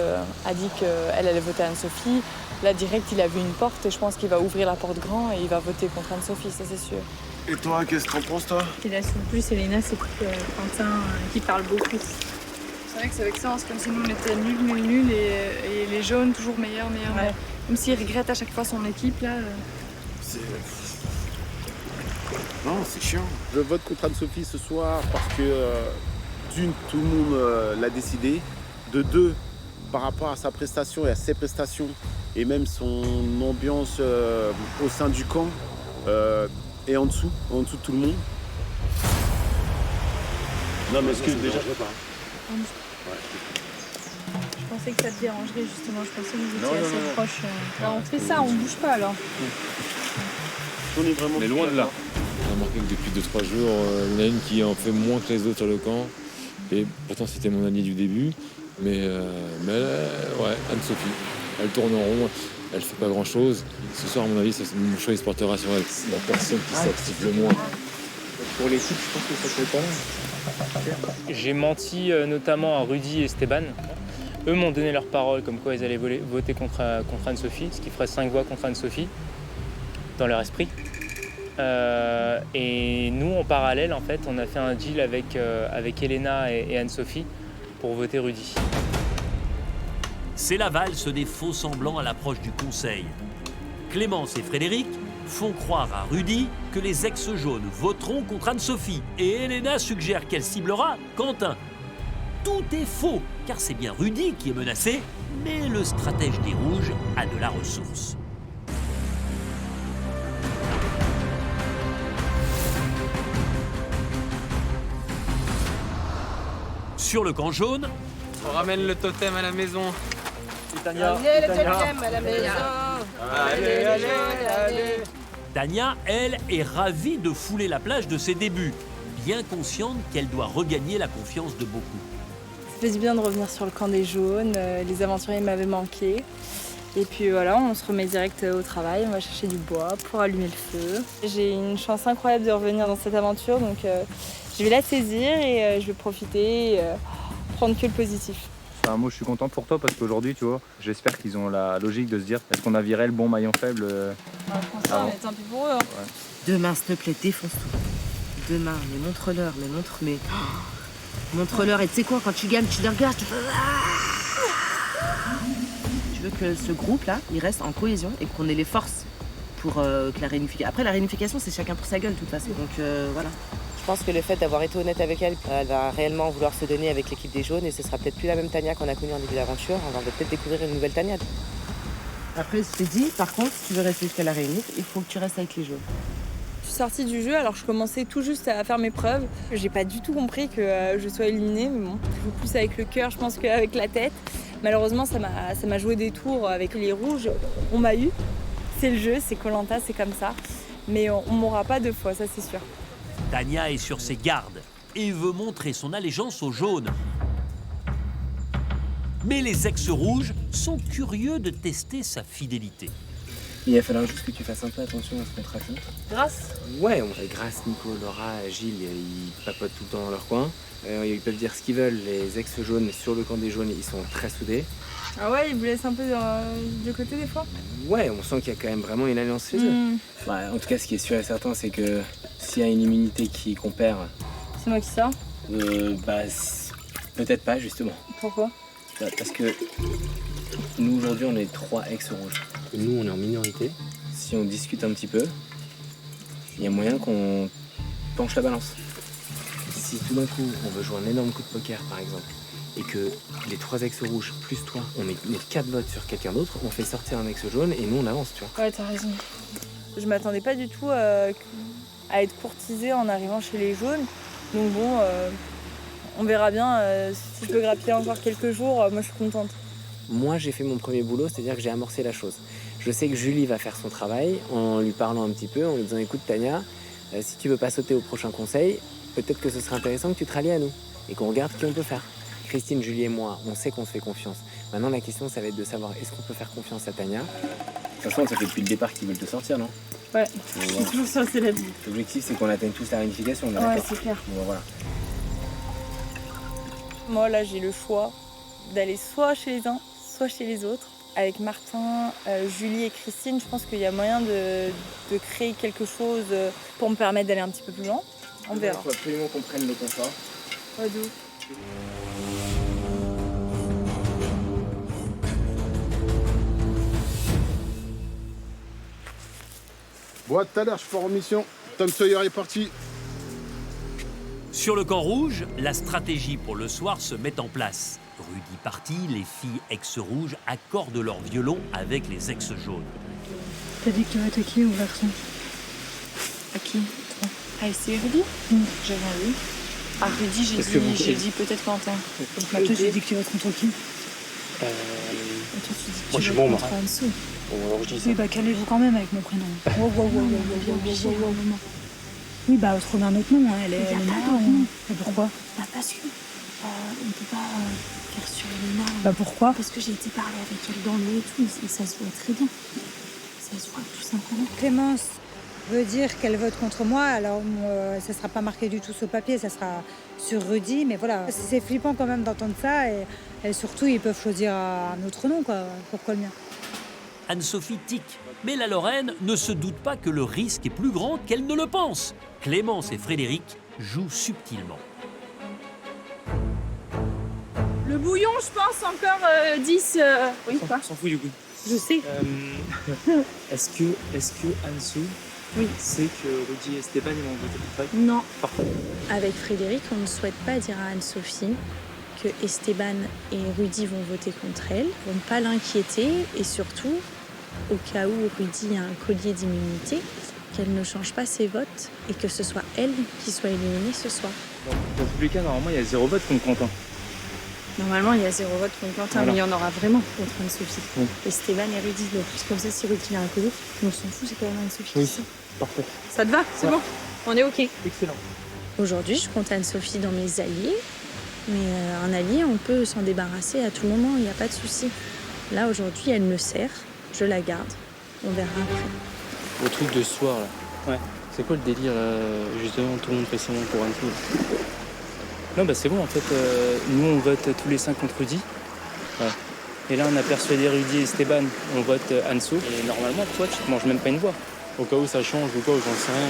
a dit qu'elle allait voter Anne-Sophie, là, direct, il a vu une porte et je pense qu'il va ouvrir la porte grand et il va voter contre Anne-Sophie, ça c'est sûr. Et toi, qu'est-ce que t'en penses, toi? Ce qui la saoule plus, Elena, c'est Quentin qui parle beaucoup. C'est vrai que c'est vexant, c'est comme si nous on était nuls et les jaunes toujours meilleurs. Ouais. Même s'il regrette à chaque fois son équipe, là... Non, c'est chiant. Je vote contre Anne-Sophie ce soir parce que, d'une, tout le monde l'a décidé. De deux, par rapport à sa prestation et à ses prestations, et même son ambiance au sein du camp, et en dessous de tout le monde. Non, mais est-ce que déjà... Je pensais que ça te dérangerait, justement. Je pensais que vous étiez assez proches. On fait ça, on bouge pas, alors. On est vraiment loin de là. On a remarqué que depuis 2-3 jours, il y en a une qui en fait moins que les autres sur le camp. Et pourtant, c'était mon allié du début. Mais ouais, Anne-Sophie. Elle tourne en rond, elle fait pas grand-chose. Ce soir, à mon avis, mon choix il se portera sur elle. C'est la personne qui s'active le moins. Pour l'équipe, je pense que ça peut pas. J'ai menti notamment à Rudy et Esteban. Eux m'ont donné leur parole comme quoi ils allaient voter contre Anne-Sophie, ce qui ferait 5 voix contre Anne-Sophie, dans leur esprit. Et nous, en parallèle, en fait, on a fait un deal avec Elena et Anne-Sophie pour voter Rudy. C'est la valse des faux semblants à l'approche du conseil. Clémence et Frédéric font croire à Rudy que les ex-jaunes voteront contre Anne-Sophie et Elena suggère qu'elle ciblera Quentin. tout est faux, car c'est bien Rudy qui est menacé, mais le stratège des Rouges a de la ressource. Sur le camp jaune, on ramène le totem à la maison. Tania, allez, le totem à la maison. Allez. Tania, elle, est ravie de fouler la plage de ses débuts, bien consciente qu'elle doit regagner la confiance de beaucoup. Ça fait du bien de revenir sur le camp des jaunes, les aventuriers m'avaient manqué. Et puis voilà, on se remet direct au travail, on va chercher du bois pour allumer le feu. J'ai une chance incroyable de revenir dans cette aventure, donc je vais la saisir et je vais profiter, prendre que le positif. Enfin, moi je suis content pour toi parce qu'aujourd'hui, tu vois, j'espère qu'ils ont la logique de se dire est-ce qu'on a viré le bon maillon faible François, mais tant pis pour eux. Hein. Ouais. Demain, s'il te plaît, défonce tout. Demain, mais montre-leur, montre-leur. Et tu sais quoi, quand tu gagnes, tu les regardes, tu fais... Je veux que ce groupe-là, il reste en cohésion et qu'on ait les forces pour que la réunification... Après, la réunification, c'est chacun pour sa gueule, de toute façon. Donc voilà. Je pense que le fait d'avoir été honnête avec elle, elle va réellement vouloir se donner avec l'équipe des jaunes et ce sera peut-être plus la même Tania qu'on a connue en début d'aventure. On va peut-être découvrir une nouvelle Tania. Après, je t'ai dit, par contre, si tu veux rester jusqu'à la réunion, il faut que tu restes avec les jaunes. Je suis sortie du jeu, alors je commençais tout juste à faire mes preuves. J'ai pas du tout compris que je sois éliminée, mais bon, je joue plus avec le cœur, je pense, qu'avec la tête. Malheureusement, ça m'a joué des tours avec les rouges. On m'a eu. C'est le jeu, c'est Koh-Lanta, c'est comme ça. Mais on m'aura pas deux fois, ça c'est sûr. Tania est sur ses gardes et veut montrer son allégeance aux jaunes. Mais les ex-rouges sont curieux de tester sa fidélité. Il va falloir juste que tu fasses un peu attention à ce qu'on te raconte. Grâce ? Ouais, Grâce, Nico, Laura, Gilles, ils papotent tout le temps dans leur coin. Ils peuvent dire ce qu'ils veulent. Les ex-jaunes sur le camp des jaunes, ils sont très soudés. Ah ouais, ils vous laissent un peu de côté des fois ? Ouais, on sent qu'il y a quand même vraiment une alliance chez eux. Ouais, en tout cas, ce qui est sûr et certain, c'est que s'il y a une immunité qu'on perd... C'est moi qui sors ? Peut-être pas, justement. Pourquoi ? Parce que nous, aujourd'hui, on est 3 ex-rouges. Et nous, on est en minorité. Si on discute un petit peu, il y a moyen qu'on penche la balance. Si tout d'un coup, on veut jouer un énorme coup de poker, par exemple, et que les 3 ex-rouges plus toi, on met 4 votes sur quelqu'un d'autre, on fait sortir un ex-jaune et nous, on avance, tu vois. Ouais, t'as raison. Je m'attendais pas du tout à être courtisée en arrivant chez les jaunes. Donc bon, on verra bien. Si je peux grappiller encore quelques jours, moi, je suis contente. Moi, j'ai fait mon premier boulot, c'est-à-dire que j'ai amorcé la chose. Je sais que Julie va faire son travail en lui parlant un petit peu, en lui disant « Écoute, Tania, si tu veux pas sauter au prochain conseil, peut-être que ce serait intéressant que tu te rallies à nous et qu'on regarde qui on peut faire. » Christine, Julie et moi, on sait qu'on se fait confiance. Maintenant, la question, ça va être de savoir est-ce qu'on peut faire confiance à Tania. De toute façon, ça fait depuis le départ qu'ils veulent te sortir, non? Ouais, je suis toujours sur la vie. L'objectif, c'est qu'on atteigne tous la réunification. Ouais, c'est clair. Bon, voilà. Moi, là, j'ai le choix d'aller soit chez les uns, soit chez les autres. Avec Martin, Julie et Christine, je pense qu'il y a moyen de créer quelque chose pour me permettre d'aller un petit peu plus loin. On verra. Il faut absolument qu'on prenne le confort. Ouais, d'où? Bon, à tout à l'heure, je pars en mission. Tom Sawyer est parti. Sur le camp rouge, la stratégie pour le soir se met en place. Rudy parti, les filles ex-rouges accordent leur violon avec les ex-jaunes. T'as dit que tu vas être à qui, au garçon? À qui? Toi. Ah, c'est Rudy? J'ai rien vu. Ah, Rudy, j'ai dit peut-être Quentin. Bah, toi, tu dis que tu vas contre qui? Toi, tu dis que moi, je tu suis vas bon, moi. contre Anso. Bon, alors je dis ça. Oui, bah, calmez-vous quand même avec mon prénom. Oui, bah, trouver un autre nom, hein. Elle est marrante. Et pourquoi? Bah, parce que on peut pas faire sur Léna. Bah, pourquoi? Parce que j'ai été parler avec elle dans le et tout, et ça se voit très bien. Ça se voit tout simplement. Clémence veut dire qu'elle vote contre moi, alors ça sera pas marqué du tout sur papier, ça sera sur Rudy, mais voilà. C'est flippant quand même d'entendre ça, et surtout, ils peuvent choisir un autre nom, quoi. Pourquoi le mien? Anne-Sophie tique, mais la Lorraine ne se doute pas que le risque est plus grand qu'elle ne le pense. Clémence et Frédéric jouent subtilement. Le bouillon, je pense, encore 10... Oui, quoi? On s'en fout du coup. Je sais. Est-ce que Anso sait que Rudy et Stéphane ils vont voter pour Fred? Non. Parfait. Avec Frédéric, on ne souhaite pas dire à Anne-Sophie que Esteban et Rudy vont voter contre elle, pour ne pas l'inquiéter et surtout, au cas où Rudy a un collier d'immunité, qu'elle ne change pas ses votes et que ce soit elle qui soit éliminée ce soir. Dans tous les cas, normalement, il y a 0 vote contre Quentin. Normalement, il y a 0 vote contre Quentin, Voilà. mais il y en aura vraiment contre Anne-Sophie. Esteban et Rudy. Donc, comme ça, si Rudy a un collier, on s'en fout, c'est quand même Anne-Sophie. Oui, parfait. Ça te va? C'est Ouais. bon? On est OK. Excellent. Aujourd'hui, je compte Anne-Sophie dans mes alliés, mais un allié, on peut s'en débarrasser à tout moment, il n'y a pas de souci. Là, aujourd'hui, elle me sert, je la garde, on verra après. Au truc de ce soir, là. Ouais. C'est quoi le délire, là, justement, tout le monde fait semblant pour Anne-Sophie? Non, bah c'est bon, en fait, nous, on vote tous les 5 contre Rudy. Ouais. Et là, on a persuadé Rudy et Esteban, on vote Anso. Et normalement, toi, tu te manges même pas une voix. Au cas où ça change ou quoi, j'en sais rien.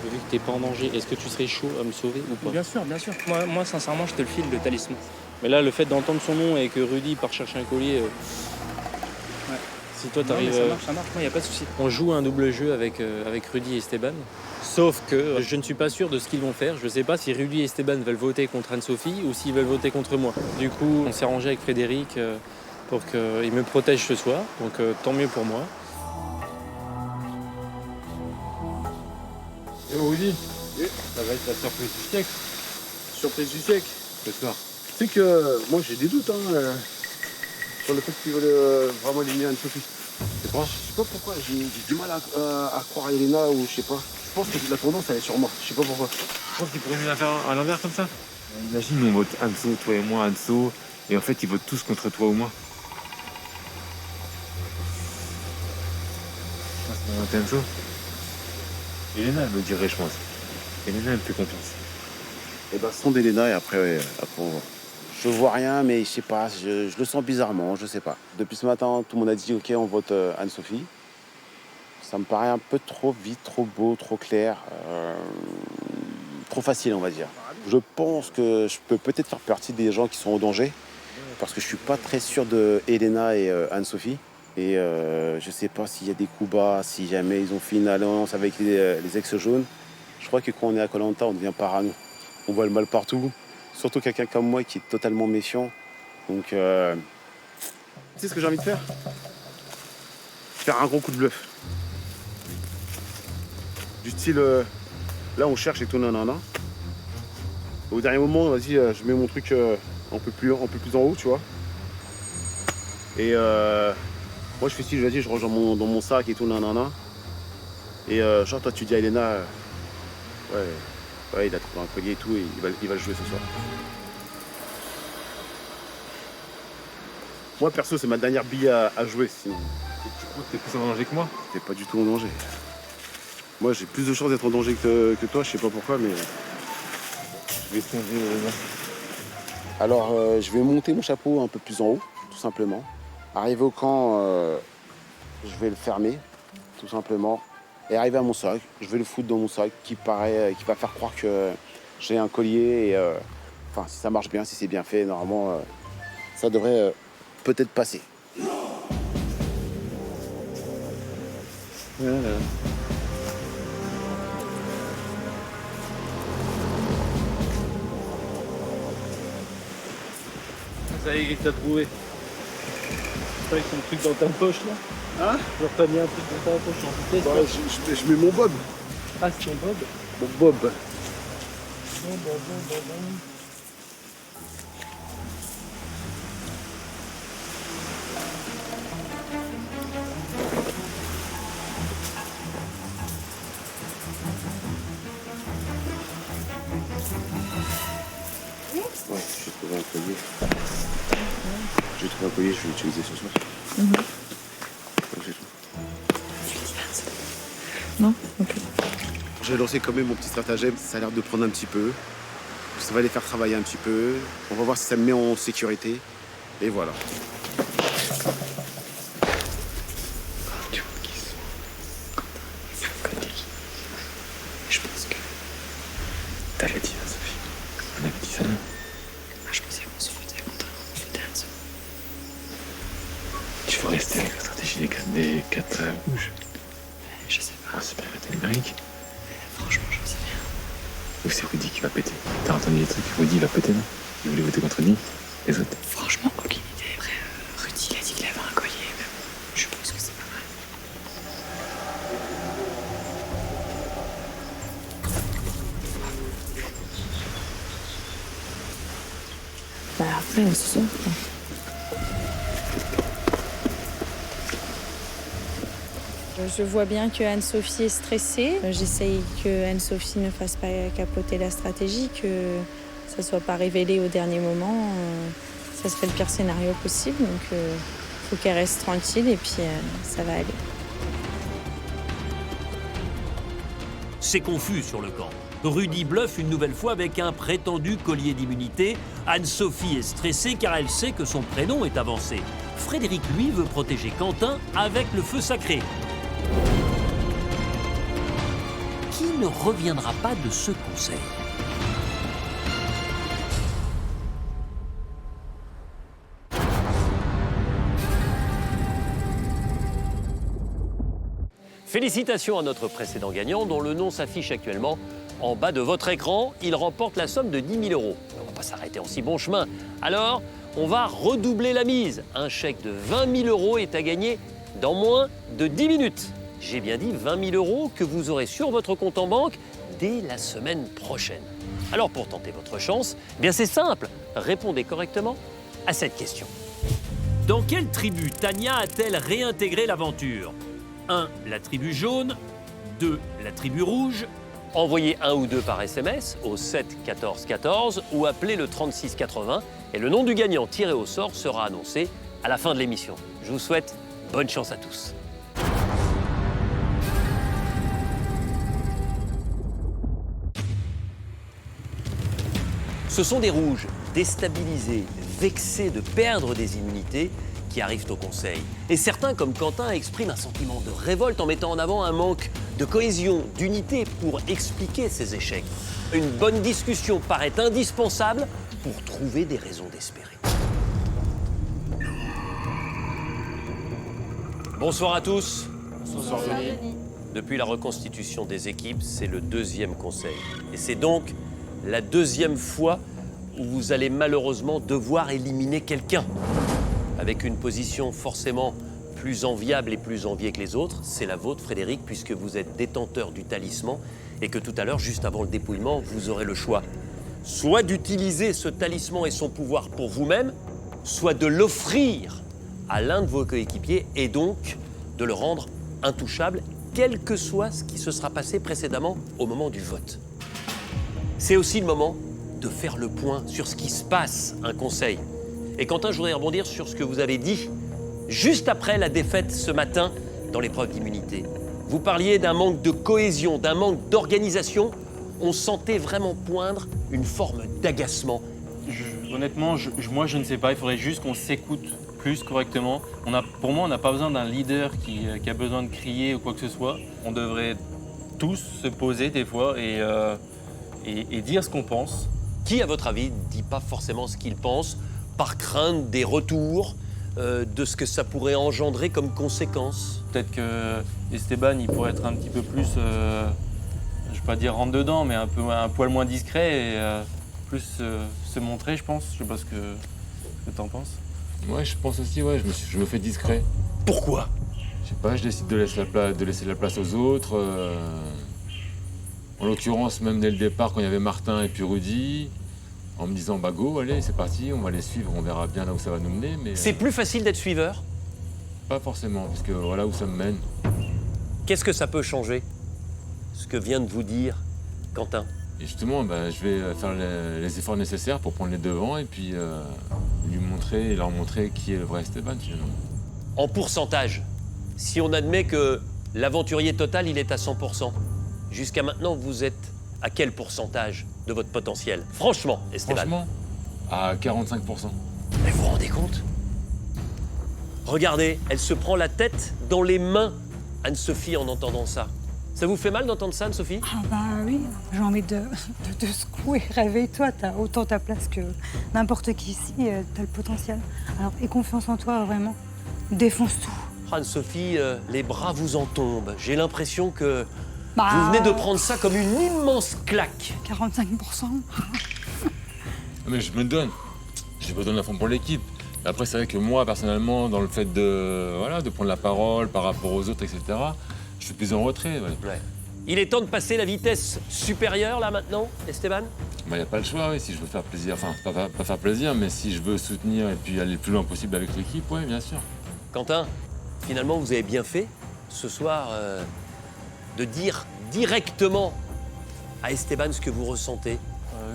Vu que t'es pas en danger, est-ce que tu serais chaud à me sauver ou pas? Bien sûr, bien sûr. Moi, sincèrement, je te le file, le talisman. Mais là, le fait d'entendre son nom et que Rudy part chercher un collier, Ouais. si toi Non, t'arrives... mais ça marche, moi, y a pas de souci. On joue un double jeu avec Rudy et Esteban. Sauf que je ne suis pas sûr de ce qu'ils vont faire. Je ne sais pas si Rudy et Esteban veulent voter contre Anne-Sophie ou s'ils veulent voter contre moi. Du coup, on s'est rangé avec Frédéric pour qu'il me protège ce soir. Donc tant mieux pour moi. Et Rudy, Ça va être la surprise du siècle. surprise du siècle. Ce soir. Tu sais que moi j'ai des doutes sur le fait qu'ils veulent vraiment éliminer Anne-Sophie. C'est quoi? Je sais pas pourquoi, j'ai du mal à croire à Elena ou je sais pas. Je pense que la tendance elle est sur moi, je sais pas pourquoi. Je pense qu'ils pourraient mieux la faire à l'envers comme ça. Imagine, on vote Anso, toi et moi Anso, et en fait ils votent tous contre toi ou moi. Je pense qu'on va voter Anso. Elena elle me dirait, je pense. Elena elle me fait confiance. Et bah sonde Elena et après on voit. Je vois rien mais je sais pas, je le sens bizarrement, je sais pas. Depuis ce matin, tout le monde a dit ok on vote Anne-Sophie. Ça me paraît un peu trop vite, trop beau, trop clair, trop facile on va dire. Je pense que je peux peut-être faire partie des gens qui sont en danger parce que je suis pas très sûr de Elena et Anne-Sophie. Et je sais pas s'il y a des coups bas, si jamais ils ont fait une alliance avec les ex-jaunes. Je crois que quand on est à Koh-Lanta, on devient parano. On voit le mal partout, surtout quelqu'un comme moi qui est totalement méfiant. Donc, tu sais ce que j'ai envie de faire? Faire un gros coup de bluff. Du style, là on cherche et tout, nanana. Au dernier moment, vas-y, je mets mon truc un peu plus en haut, tu vois. Et moi je fais style, vas-y, je range dans mon sac et tout, nanana. Et genre toi tu dis à Elena, ouais, il a trouvé un collier et tout, et il va le jouer ce soir. Moi perso, c'est ma dernière bille à jouer. Sinon. Tu crois que t'es plus en danger que moi? T'es pas du tout en danger. Moi j'ai plus de chances d'être en danger que toi, je sais pas pourquoi, mais. Je vais songer, Alors je vais monter mon chapeau un peu plus en haut, tout simplement. Arrivé au camp, je vais le fermer, tout simplement. Et arrivé à mon sac, je vais le foutre dans mon sac qui va faire croire que j'ai un collier. Et enfin, si ça marche bien, si c'est bien fait, normalement, ça devrait peut-être passer. Voilà. Ça y est, t'as trouvé. T'as mis ton truc dans ta poche là? Hein? Genre t'as mis un truc dans ta poche en vitesse? Bah, je mets mon bob. Ah, c'est ton bob? Mon bob. Bon. Ouais, j'ai trouvé un collier. J'ai trouvé un collier, je vais l'utiliser ce soir. Ouais, j'ai tout. Non? Ok. J'ai lancé quand même mon petit stratagème, ça a l'air de prendre un petit peu. Ça va les faire travailler un petit peu. On va voir si ça me met en sécurité. Et voilà. Tu vois qui sont Frédéric. Je pense que t'avais dit à Sophie. On avait dit ça, non? Je pensais qu'on se foutait contre un Tu faut rester avec la stratégie des quatre rouges. Je sais pas. Ah, c'est bien la numérique. Franchement, je sais rien. Ou c'est Rudy qui va péter. T'as entendu les trucs? Rudy va péter, non? Vous voulez voter contre Denis? Les autres? Franchement, aucune idée. Après, Rudy, il a dit qu'il avait un collier, mais je pense que c'est pas mal. Bah après, c'est ça. Je vois bien que Anne-Sophie est stressée. J'essaye que Anne-Sophie ne fasse pas capoter la stratégie, que ça ne soit pas révélé au dernier moment. Ça serait le pire scénario possible, donc il faut qu'elle reste tranquille et puis ça va aller. C'est confus sur le camp. Rudy bluffe une nouvelle fois avec un prétendu collier d'immunité. Anne-Sophie est stressée car elle sait que son prénom est avancé. Frédéric, lui, veut protéger Quentin avec le feu sacré. Qui ne reviendra pas de ce conseil? Félicitations à notre précédent gagnant dont le nom s'affiche actuellement en bas de votre écran. Il remporte la somme de 10 000 €. On ne va pas s'arrêter en si bon chemin. Alors, on va redoubler la mise. Un chèque de 20 000 € est à gagner dans moins de 10 minutes. J'ai bien dit 20 000 € que vous aurez sur votre compte en banque dès la semaine prochaine. Alors pour tenter votre chance, eh bien c'est simple, répondez correctement à cette question. Dans quelle tribu Tania a-t-elle réintégré l'aventure? 1. La tribu jaune. 2. La tribu rouge. Envoyez 1 ou 2 par SMS au 7 14 14 ou appelez le 36 80 et le nom du gagnant tiré au sort sera annoncé à la fin de l'émission. Je vous souhaite bonne chance à tous. Ce sont des rouges déstabilisés, vexés de perdre des immunités qui arrivent au conseil. Et certains, comme Quentin, expriment un sentiment de révolte en mettant en avant un manque de cohésion, d'unité pour expliquer ces échecs. Une bonne discussion paraît indispensable pour trouver des raisons d'espérer. Bonsoir à tous. Bonsoir Denis. Depuis la reconstitution des équipes, c'est le 2e conseil. Et c'est donc la 2e fois où vous allez malheureusement devoir éliminer quelqu'un. Avec une position forcément plus enviable et plus enviée que les autres, c'est la vôtre Frédéric, puisque vous êtes détenteur du talisman et que tout à l'heure, juste avant le dépouillement, vous aurez le choix. Soit d'utiliser ce talisman et son pouvoir pour vous-même, soit de l'offrir à l'un de vos coéquipiers et donc de le rendre intouchable, quel que soit ce qui se sera passé précédemment au moment du vote. C'est aussi le moment de faire le point sur ce qui se passe, un conseil. Et Quentin, je voudrais rebondir sur ce que vous avez dit juste après la défaite ce matin dans l'épreuve d'immunité. Vous parliez d'un manque de cohésion, d'un manque d'organisation. On sentait vraiment poindre une forme d'agacement. Honnêtement, moi je ne sais pas, il faudrait juste qu'on s'écoute plus correctement. Pour moi, on n'a pas besoin d'un leader qui a besoin de crier ou quoi que ce soit. On devrait tous se poser des fois et dire ce qu'on pense. Qui, à votre avis, ne dit pas forcément ce qu'il pense, par crainte des retours, de ce que ça pourrait engendrer comme conséquence? Peut-être que Esteban, il pourrait être un petit peu plus, je ne vais pas dire rentre dedans, mais un poil moins discret et plus se montrer, je pense. Je sais pas ce que tu en penses. Ouais, je pense aussi, ouais, je me fais discret. Pourquoi? Je sais pas, je décide de laisser la place aux autres. En l'occurrence, même dès le départ, quand il y avait Martin et puis Rudy, en me disant, bah go, allez, c'est parti, on va les suivre, on verra bien là où ça va nous mener. Mais c'est plus facile d'être suiveur? Pas forcément, parce que voilà où ça me mène. Qu'est-ce que ça peut changer, ce que vient de vous dire Quentin? Et justement, bah, je vais faire les efforts nécessaires pour prendre les devants et puis leur montrer qui est le vrai Esteban finalement. En pourcentage, si on admet que l'aventurier total, il est à 100%, jusqu'à maintenant, vous êtes à quel pourcentage de votre potentiel? Franchement, Esteban. Franchement, à 45%. Mais vous vous rendez compte? Regardez, elle se prend la tête dans les mains, Anne-Sophie, en entendant ça. Ça vous fait mal d'entendre ça, Anne-Sophie? Ah bah oui, j'ai envie de te secouer. Réveille-toi, t'as autant ta place que n'importe qui ici, t'as le potentiel. Alors aie confiance en toi, vraiment. Défonce tout. Anne-Sophie, les bras vous en tombent. J'ai l'impression que vous venez de prendre ça comme une immense claque. 45%. Mais je me donne. Je me donne à fond pour l'équipe. Après, c'est vrai que moi, personnellement, dans le fait de prendre la parole par rapport aux autres, etc., je suis plus en retrait. Ouais. Il est temps de passer la vitesse supérieure, là, maintenant, Esteban? Il n'y a pas le choix, oui, si je veux faire plaisir. Enfin, pas faire plaisir, mais si je veux soutenir et puis aller le plus loin possible avec l'équipe, oui, bien sûr. Quentin, finalement, vous avez bien fait, ce soir, de dire directement à Esteban ce que vous ressentez.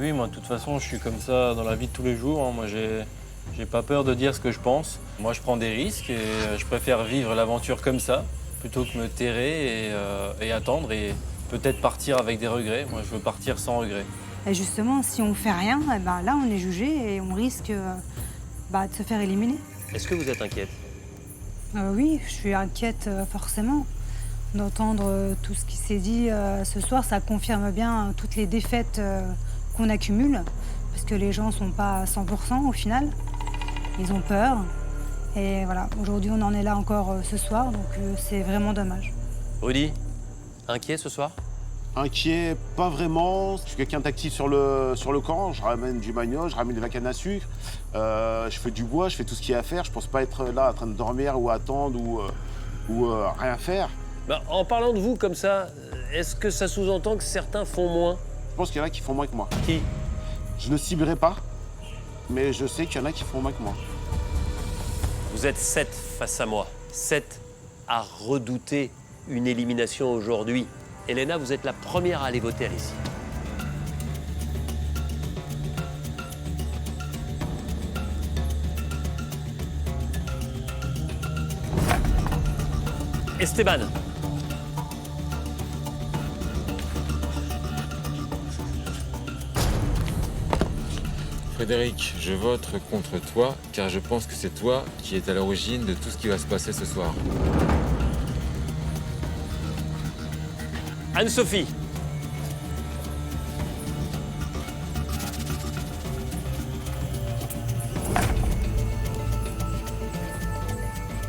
Oui, moi, de toute façon, je suis comme ça dans la vie de tous les jours. Hein. Moi, j'ai pas peur de dire ce que je pense. Moi, je prends des risques et je préfère vivre l'aventure comme ça, plutôt que me terrer et attendre et peut-être partir avec des regrets. Moi, je veux partir sans regrets. Et justement, si on fait rien, eh ben, là, on est jugé et on risque de se faire éliminer. Est-ce que vous êtes inquiète? Oui, je suis inquiète forcément. D'entendre tout ce qui s'est dit ce soir, ça confirme bien toutes les défaites qu'on accumule, parce que les gens sont pas à 100% au final. Ils ont peur. Et voilà, aujourd'hui, on en est là encore ce soir, donc c'est vraiment dommage. Rudy, inquiet ce soir? Inquiet, pas vraiment. Je suis quelqu'un d'actif sur le camp. Je ramène du manioc, je ramène de la canne à sucre. Je fais du bois, je fais tout ce qu'il y a à faire. Je pense pas être là en train de dormir ou attendre ou rien faire. Bah, en parlant de vous comme ça, est-ce que ça sous-entend que certains font moins? Je pense qu'il y en a qui font moins que moi. Qui? Je ne ciblerai pas, mais je sais qu'il y en a qui font moins que moi. Vous êtes 7 face à moi. 7 à redouter une élimination aujourd'hui. Elena, vous êtes la première à aller voter ici. Esteban. Frédéric, je vote contre toi, car je pense que c'est toi qui es à l'origine de tout ce qui va se passer ce soir. Anne-Sophie.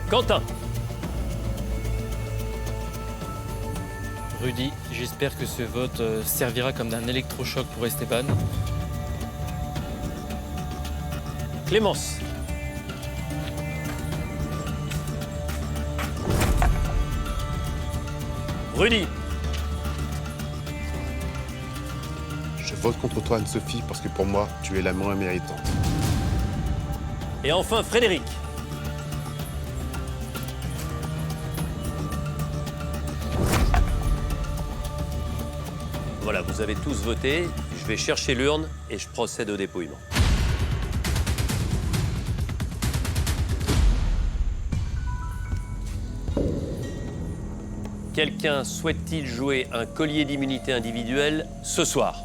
Quentin. Rudy, j'espère que ce vote servira comme d'un électrochoc pour Esteban. Clémence. Rudy. Je vote contre toi, Anne-Sophie, parce que pour moi, tu es la moins méritante. Et enfin, Frédéric. Voilà, vous avez tous voté. Je vais chercher l'urne et je procède au dépouillement. Quelqu'un souhaite-t-il jouer un collier d'immunité individuelle ce soir?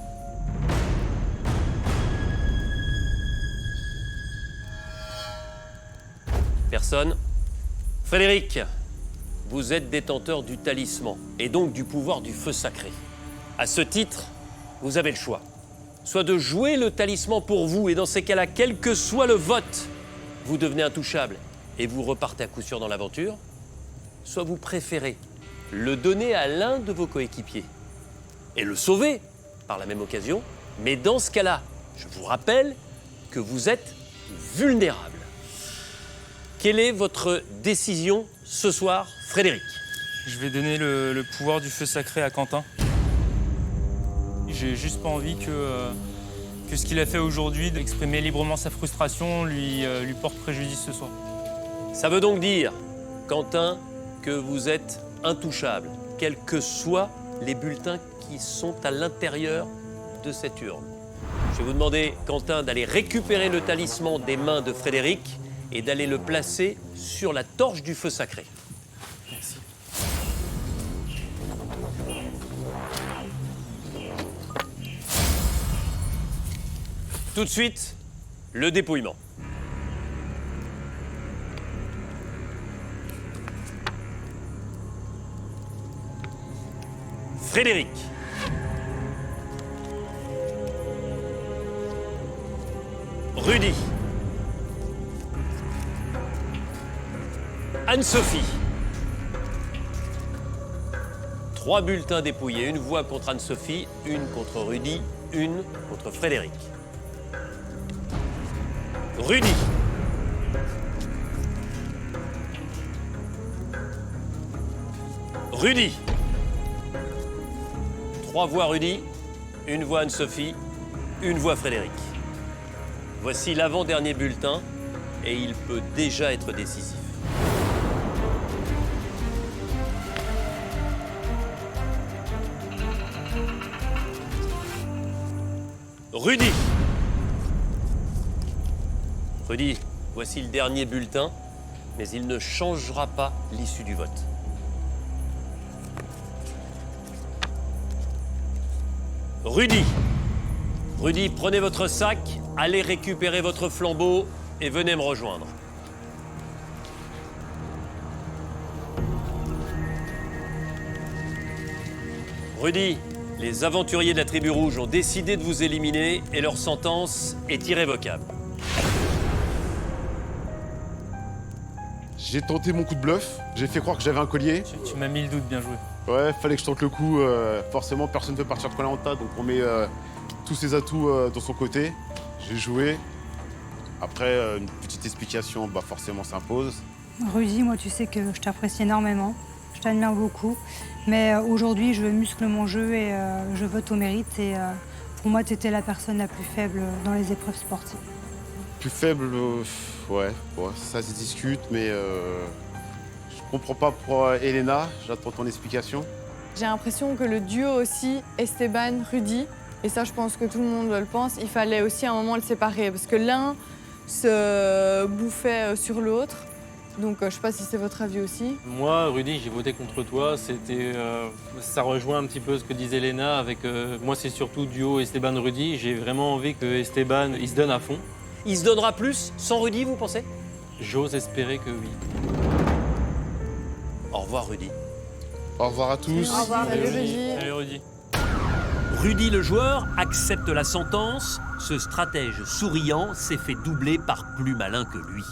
Personne? Frédéric, vous êtes détenteur du talisman et donc du pouvoir du feu sacré. À ce titre, vous avez le choix. Soit de jouer le talisman pour vous et dans ces cas-là, quel que soit le vote, vous devenez intouchable et vous repartez à coup sûr dans l'aventure. Soit vous préférez le donner à l'un de vos coéquipiers et le sauver par la même occasion. Mais dans ce cas-là, je vous rappelle que vous êtes vulnérable. Quelle est votre décision ce soir, Frédéric? Je vais donner le pouvoir du feu sacré à Quentin. J'ai juste pas envie que ce qu'il a fait aujourd'hui, d'exprimer librement sa frustration, lui porte préjudice ce soir. Ça veut donc dire, Quentin, que vous êtes intouchable, quels que soient les bulletins qui sont à l'intérieur de cette urne. Je vais vous demander, Quentin, d'aller récupérer le talisman des mains de Frédéric et d'aller le placer sur la torche du feu sacré. Merci. Tout de suite, le dépouillement. Frédéric. Rudy. Anne-Sophie. 3 bulletins dépouillés, une voix contre Anne-Sophie, une contre Rudy, une contre Frédéric. Rudy. Rudy. 3 voix Rudy, 1 voix Anne-Sophie, 1 voix Frédéric. Voici l'avant-dernier bulletin et il peut déjà être décisif. Rudy. Rudy, voici le dernier bulletin, mais il ne changera pas l'issue du vote. Rudy. Rudy, prenez votre sac, allez récupérer votre flambeau et venez me rejoindre. Rudy, les aventuriers de la tribu rouge ont décidé de vous éliminer et leur sentence est irrévocable. J'ai tenté mon coup de bluff, j'ai fait croire que j'avais un collier. Tu m'as mis le doute, bien joué. Ouais, fallait que je tente le coup. Forcément, personne ne peut partir de Koh-Lanta, donc on met tous ses atouts dans son côté. J'ai joué. Après, une petite explication, bah forcément, s'impose. Rudy, moi, tu sais que je t'apprécie énormément. Je t'admire beaucoup. Mais aujourd'hui, je muscle mon jeu et je vote au mérite. Et pour moi, tu étais la personne la plus faible dans les épreuves sportives. Plus faible, ouais, ça se discute, mais je comprends pas pour Elena. J'attends ton explication. J'ai l'impression que le duo aussi, Esteban-Rudy, et ça je pense que tout le monde le pense, il fallait aussi à un moment le séparer parce que l'un se bouffait sur l'autre. Donc je sais pas si c'est votre avis aussi. Moi, Rudy, j'ai voté contre toi. Ça rejoint un petit peu ce que disait Elena avec... moi, c'est surtout duo Esteban-Rudy. J'ai vraiment envie que Esteban, il se donne à fond. Il se donnera plus sans Rudy, vous pensez? J'ose espérer que oui. Au revoir, Rudy. Au revoir à tous. Au revoir, salut Rudy. Salut Rudy. Rudy le joueur accepte la sentence. Ce stratège souriant s'est fait doubler par plus malin que lui.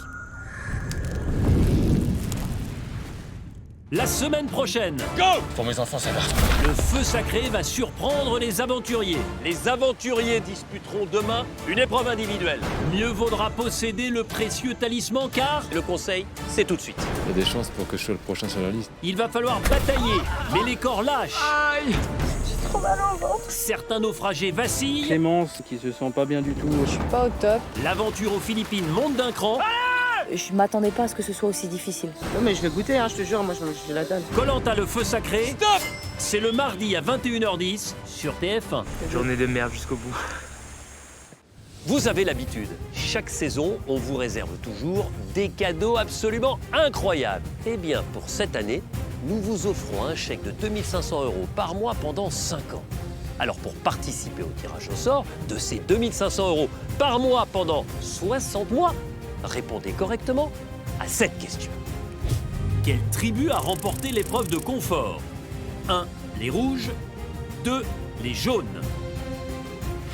La semaine prochaine, Go! Pour mes enfants, ça va. Le feu sacré va surprendre les aventuriers. Les aventuriers disputeront demain une épreuve individuelle. Mieux vaudra posséder le précieux talisman car Le conseil, c'est tout de suite. Il y a des chances pour que je sois le prochain sur la liste. il va falloir batailler, mais les corps lâchent. Aïe, j'ai trop mal au ventre. Certains naufragés vacillent. Clémence, qui se sent pas bien du tout. Je suis pas au top. L'aventure aux Philippines monte d'un cran. Je m'attendais pas à ce que ce soit aussi difficile. Non mais je vais goûter, hein, je te jure, moi j'ai la dalle. Koh-Lanta le feu sacré. Stop! C'est le mardi à 21h10 sur TF1. Journée de merde jusqu'au bout. Vous avez l'habitude, chaque saison, on vous réserve toujours des cadeaux absolument incroyables. Eh bien, pour cette année, nous vous offrons un chèque de 2 500 € par mois pendant 5 ans. Alors, pour participer au tirage au sort de ces 2 500 € par mois pendant 60 mois, répondez correctement à cette question. Quelle tribu a remporté l'épreuve de confort? 1. Les rouges. 2. Les jaunes.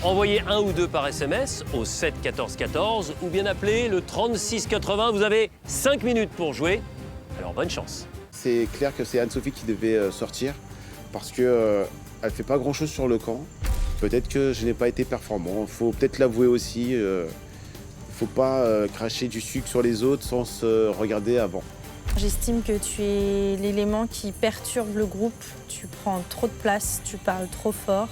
Envoyez 1 ou 2 par SMS au 7 14 14 ou bien appelez le 36 80. Vous avez 5 minutes pour jouer. Alors bonne chance. C'est clair que c'est Anne-Sophie qui devait sortir parce que elle fait pas grand-chose sur le camp. Peut-être que je n'ai pas été performant. Faut peut-être l'avouer aussi. Faut pas cracher du sucre sur les autres sans se regarder avant. J'estime que tu es l'élément qui perturbe le groupe. Tu prends trop de place, tu parles trop fort,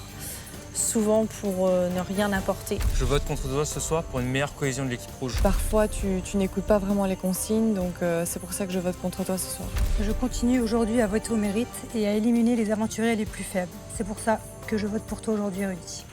souvent pour ne rien apporter. Je vote contre toi ce soir pour une meilleure cohésion de l'équipe rouge. Parfois tu n'écoutes pas vraiment les consignes, donc c'est pour ça que je vote contre toi ce soir. Je continue aujourd'hui à voter au mérite et à éliminer les aventuriers les plus faibles. C'est pour ça que je vote pour toi aujourd'hui, Rudy.